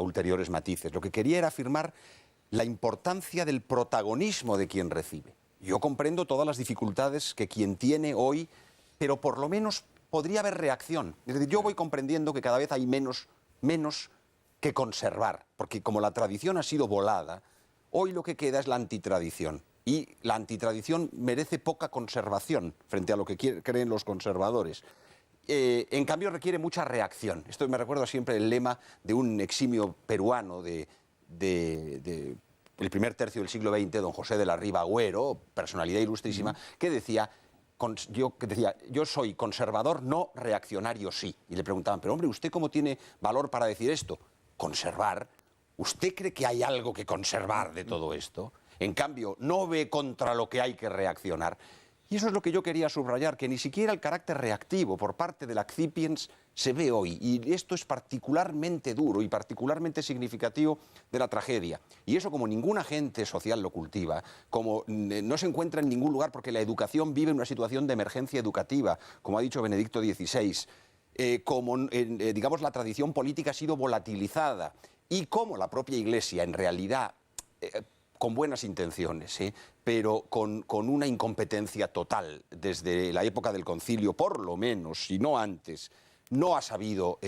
ulteriores matices. Lo que quería era afirmar la importancia del protagonismo de quien recibe. Yo comprendo todas las dificultades que quien tiene hoy, pero por lo menos podría haber reacción. Es decir, yo voy comprendiendo que cada vez hay menos que conservar, porque como la tradición ha sido volada, hoy lo que queda es la antitradición. Y la antitradición merece poca conservación frente a lo que creen los conservadores. En cambio requiere mucha reacción. Esto me recuerda siempre el lema de un eximio peruano del primer tercio del siglo XX, don José de la Riva Agüero, personalidad ilustrísima, que decía, yo soy conservador, no reaccionario sí. Y le preguntaban, pero hombre, ¿usted cómo tiene valor para decir esto? Conservar. ¿Usted cree que hay algo que conservar de todo esto? En cambio, no ve contra lo que hay que reaccionar. Y eso es lo que yo quería subrayar, que ni siquiera el carácter reactivo por parte del accipiens se ve hoy. Y esto es particularmente duro y particularmente significativo de la tragedia. Y eso como ningún agente social lo cultiva, como no se encuentra en ningún lugar porque la educación vive una situación de emergencia educativa, como ha dicho Benedicto XVI, como digamos la tradición política ha sido volatilizada y como la propia Iglesia en realidad... con buenas intenciones, pero con una incompetencia total desde la época del concilio, por lo menos, si no antes, no ha sabido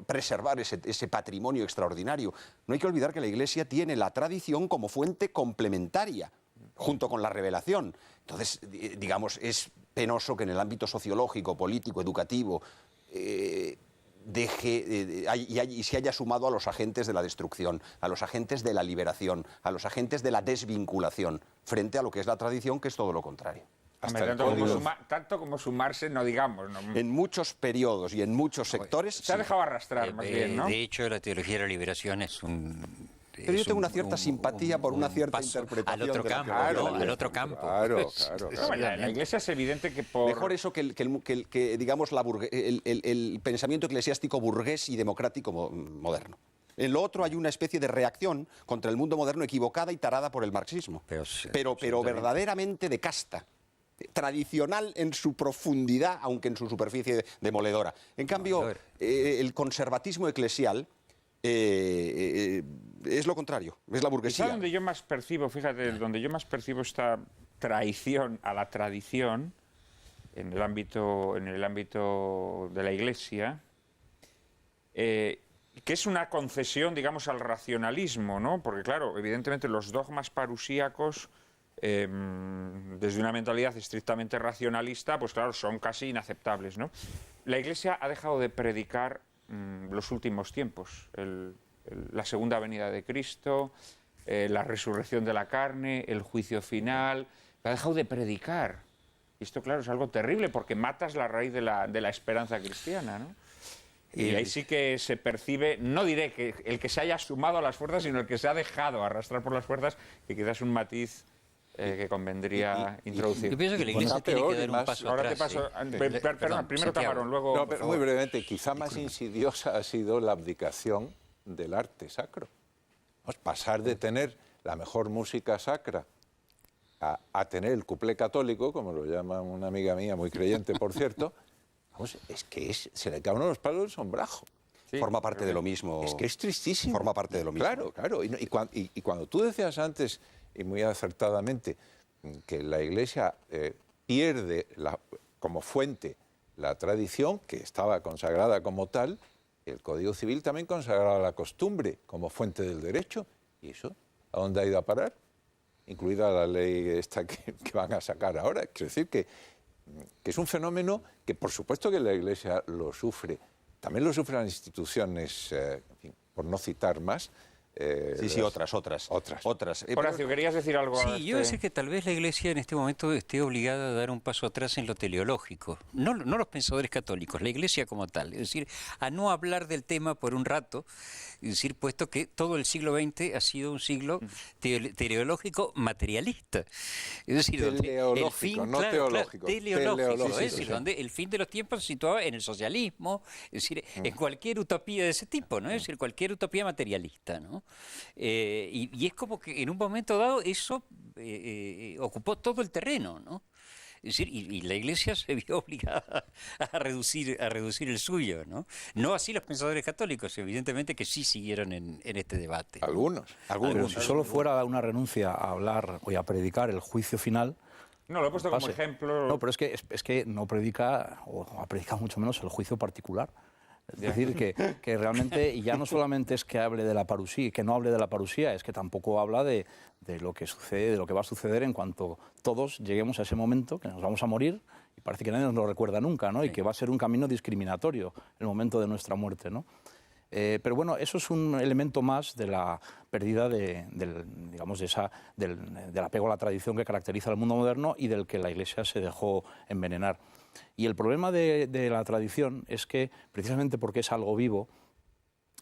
preservar ese patrimonio extraordinario. No hay que olvidar que la Iglesia tiene la tradición como fuente complementaria, junto con la revelación. Entonces, digamos, es penoso que en el ámbito sociológico, político, educativo, y se haya sumado a los agentes de la destrucción, a los agentes de la liberación, a los agentes de la desvinculación, frente a lo que es la tradición, que es todo lo contrario. Tanto como sumarse, no digamos. No. En muchos periodos y en muchos sectores... Se ha dejado arrastrar, más bien, ¿no? De hecho, la teología de la liberación es un... Pero yo tengo una cierta simpatía por una cierta interpretación al otro de la campo, teología. al otro campo. Claro. La Iglesia es evidente que por... Mejor eso que digamos, el pensamiento eclesiástico burgués y democrático moderno. En lo otro hay una especie de reacción contra el mundo moderno equivocada y tarada por el marxismo, pero verdaderamente de casta, tradicional en su profundidad, aunque en su superficie demoledora. En cambio, el conservatismo eclesial es lo contrario, es la burguesía. Quizá donde yo más percibo, fíjate, donde yo más percibo esta traición a la tradición en el ámbito de la Iglesia, que es una concesión, digamos, al racionalismo, ¿no? Porque, claro, evidentemente los dogmas parusíacos, desde una mentalidad estrictamente racionalista, pues claro, son casi inaceptables, ¿no? La Iglesia ha dejado de predicar los últimos tiempos, la segunda venida de Cristo, la resurrección de la carne, el juicio final, lo ha dejado de predicar. Y esto, claro, es algo terrible porque matas la raíz de la esperanza cristiana, ¿no? Y ahí sí que se percibe, no diré que el que se haya sumado a las fuerzas, sino el que se ha dejado arrastrar por las fuerzas, que quizás es un matiz que convendría introducir. Yo pienso que la Iglesia tiene que dar un paso ahora atrás. te paso, perdón, primero Santiago. Tamarón, luego... No, pero muy brevemente, quizá más insidiosa ha sido la abdicación del arte sacro. Vamos, pasar de tener la mejor música sacra a tener el cuplé católico, como lo llama una amiga mía, muy creyente, por cierto, vamos, se le cae a uno los palos del sombrajo. Sí, forma parte de lo mismo. Es que es tristísimo. Forma parte de lo mismo. Claro. Y cuando tú decías antes, y muy acertadamente, que la Iglesia pierde como fuente la tradición, que estaba consagrada como tal, el Código Civil también consagraba la costumbre como fuente del derecho. ¿Y eso a dónde ha ido a parar? Incluida la ley esta que van a sacar ahora. Quiero decir que es un fenómeno que, por supuesto, que la Iglesia lo sufre. También lo sufren las instituciones, en fin, por no citar más. Otras. Horacio, ¿querías decir algo? Sí, yo decía que tal vez la Iglesia en este momento esté obligada a dar un paso atrás en lo teleológico. No los pensadores católicos, la Iglesia como tal. Es decir, a no hablar del tema por un rato, es decir, puesto que todo el siglo XX ha sido un siglo teleológico materialista. Es decir, teleológico, el fin, no teológico. Teleológico, es sí. decir, donde el fin de los tiempos se situaba en el socialismo, es decir, en cualquier utopía de ese tipo, ¿no? Es decir, cualquier utopía materialista, ¿no? Y es como que en un momento dado eso ocupó todo el terreno, ¿no? Es decir, y la Iglesia se vio obligada a reducir el suyo, ¿no? No así los pensadores católicos, evidentemente que sí siguieron en este debate. Algunos. Pero si solo fuera una renuncia a hablar o a predicar el juicio final... No, lo he puesto como ejemplo... No, pero es que no predica, o ha predicado mucho menos el juicio particular. Es decir, que realmente ya no solamente es que hable de la parusía, que no hable de la parusía, es que tampoco habla de lo que sucede, de lo que va a suceder en cuanto todos lleguemos a ese momento, que nos vamos a morir, y parece que nadie nos lo recuerda nunca, ¿no? Y que va a ser un camino discriminatorio el momento de nuestra muerte, ¿no? Pero bueno, eso es un elemento más de la pérdida del apego a la tradición que caracteriza al mundo moderno y del que la Iglesia se dejó envenenar. Y el problema de la tradición es que, precisamente porque es algo vivo,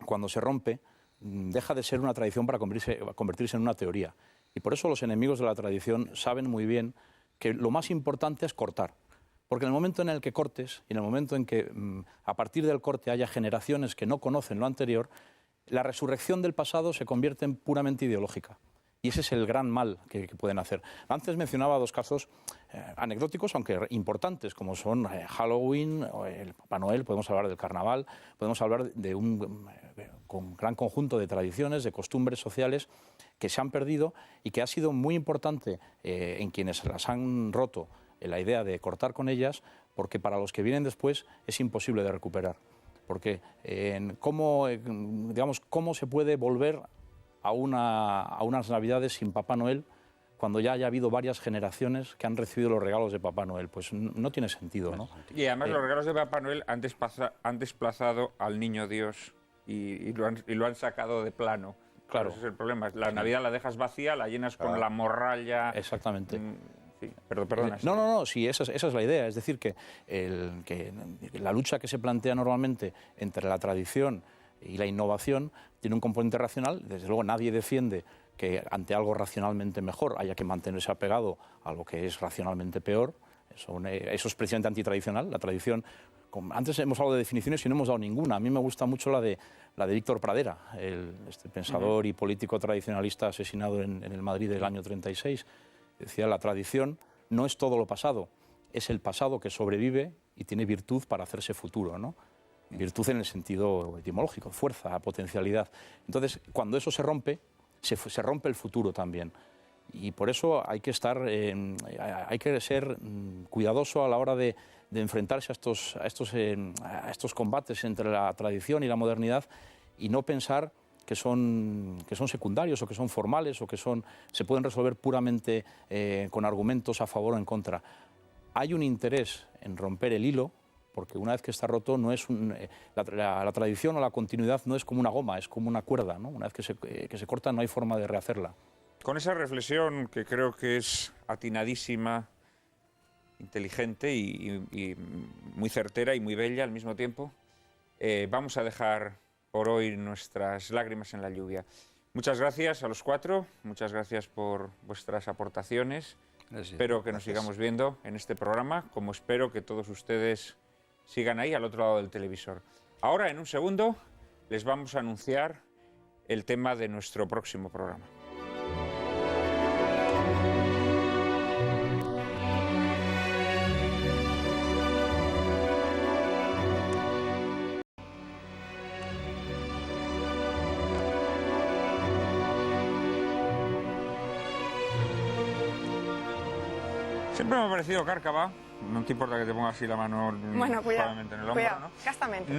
cuando se rompe, deja de ser una tradición para convertirse en una teoría. Y por eso los enemigos de la tradición saben muy bien que lo más importante es cortar. Porque en el momento en el que cortes y en el momento en que a partir del corte haya generaciones que no conocen lo anterior, la resurrección del pasado se convierte en puramente ideológica. Y ese es el gran mal que pueden hacer. Antes mencionaba dos casos anecdóticos, aunque importantes, como son Halloween, o el Papá Noel, podemos hablar del carnaval, podemos hablar de un gran conjunto de tradiciones, de costumbres sociales que se han perdido y que ha sido muy importante en quienes las han roto la idea de cortar con ellas, porque para los que vienen después es imposible de recuperar. Porque ¿cómo se puede volver a unas Navidades sin Papá Noel cuando ya haya habido varias generaciones que han recibido los regalos de Papá Noel? Pues no tiene sentido, ¿no? Y además los regalos de Papá Noel han desplazado al Niño Dios y lo han sacado de plano. Claro. Ese es el problema. La Navidad la dejas vacía, la llenas con la morralla. Exactamente. Sí, perdona. No, sí, esa es la idea. Es decir, que la lucha que se plantea normalmente entre la tradición y la innovación tiene un componente racional. Desde luego nadie defiende que ante algo racionalmente mejor haya que mantenerse apegado a lo que es racionalmente peor. Eso es precisamente antitradicional. La tradición, antes hemos hablado de definiciones y no hemos dado ninguna. A mí me gusta mucho la de Víctor Pradera, este pensador y político tradicionalista asesinado en el Madrid del año 36. Decía, la tradición no es todo lo pasado, es el pasado que sobrevive y tiene virtud para hacerse futuro, ¿no? Virtud en el sentido etimológico, fuerza, potencialidad. Entonces, cuando eso se rompe, se rompe el futuro también. Y por eso hay que ser cuidadoso a la hora de enfrentarse a estos combates entre la tradición y la modernidad y no pensar que son secundarios o que son formales o que se pueden resolver puramente con argumentos a favor o en contra. Hay un interés en romper el hilo, porque una vez que está roto no es la tradición o la continuidad no es como una goma, es como una cuerda, ¿no? Una vez que se corta no hay forma de rehacerla. Con esa reflexión que creo que es atinadísima, inteligente y muy certera y muy bella al mismo tiempo, vamos a dejar por hoy nuestras lágrimas en la lluvia. Muchas gracias a los cuatro, muchas gracias por vuestras aportaciones. Gracias. Espero que nos sigamos viendo en este programa, como espero que todos ustedes sigan ahí al otro lado del televisor. Ahora, en un segundo, les vamos a anunciar el tema de nuestro próximo programa. Siempre me ha parecido, Cárcava, no te importa que te ponga así la mano suavemente en el hombro, ¿no? Castamente.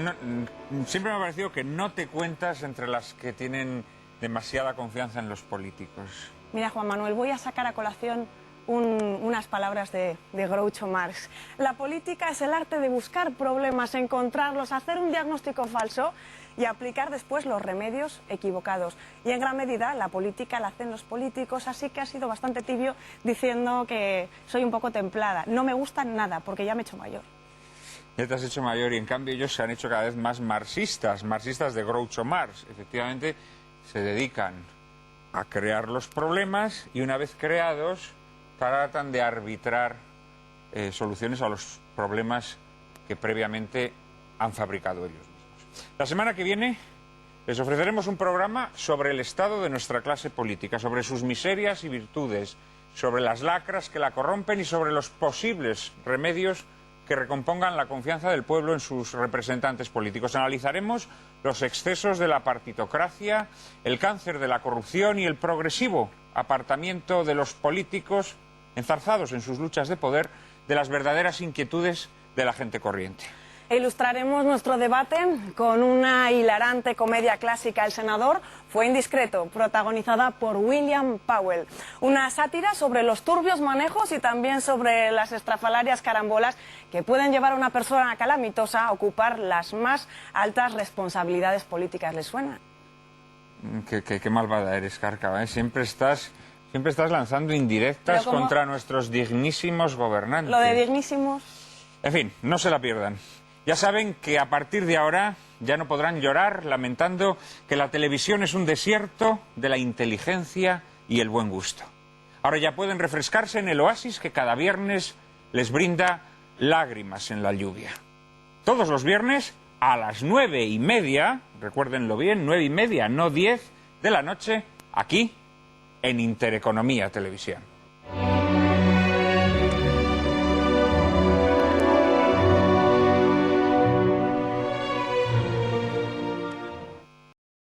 Siempre me ha parecido que no te cuentas entre las que tienen demasiada confianza en los políticos. Mira, Juan Manuel, voy a sacar a colación unas palabras de Groucho Marx. La política es el arte de buscar problemas, encontrarlos, hacer un diagnóstico falso y aplicar después los remedios equivocados. Y en gran medida la política la hacen los políticos, así que ha sido bastante tibio diciendo que soy un poco templada. No me gusta nada, porque ya me he hecho mayor. Ya te has hecho mayor y en cambio ellos se han hecho cada vez más marxistas de Groucho Marx. Efectivamente, se dedican a crear los problemas y una vez creados tratan de arbitrar soluciones a los problemas que previamente han fabricado ellos mismos. La semana que viene les ofreceremos un programa sobre el estado de nuestra clase política, sobre sus miserias y virtudes, sobre las lacras que la corrompen y sobre los posibles remedios que recompongan la confianza del pueblo en sus representantes políticos. Analizaremos los excesos de la partitocracia, el cáncer de la corrupción y el progresivo apartamiento de los políticos enzarzados en sus luchas de poder de las verdaderas inquietudes de la gente corriente. Ilustraremos nuestro debate con una hilarante comedia clásica, El senador fue indiscreto, protagonizada por William Powell. Una sátira sobre los turbios manejos y también sobre las estrafalarias carambolas que pueden llevar a una persona calamitosa a ocupar las más altas responsabilidades políticas. ¿Les suena? Qué malvada eres, Cárcava, ¿eh? Siempre estás lanzando indirectas contra nuestros dignísimos gobernantes. Lo de dignísimos. En fin, no se la pierdan. Ya saben que a partir de ahora ya no podrán llorar lamentando que la televisión es un desierto de la inteligencia y el buen gusto. Ahora ya pueden refrescarse en el oasis que cada viernes les brinda lágrimas en la lluvia. Todos los viernes a las 9:30, recuérdenlo bien, 9:30, no 10 de la noche, aquí en Intereconomía Televisión.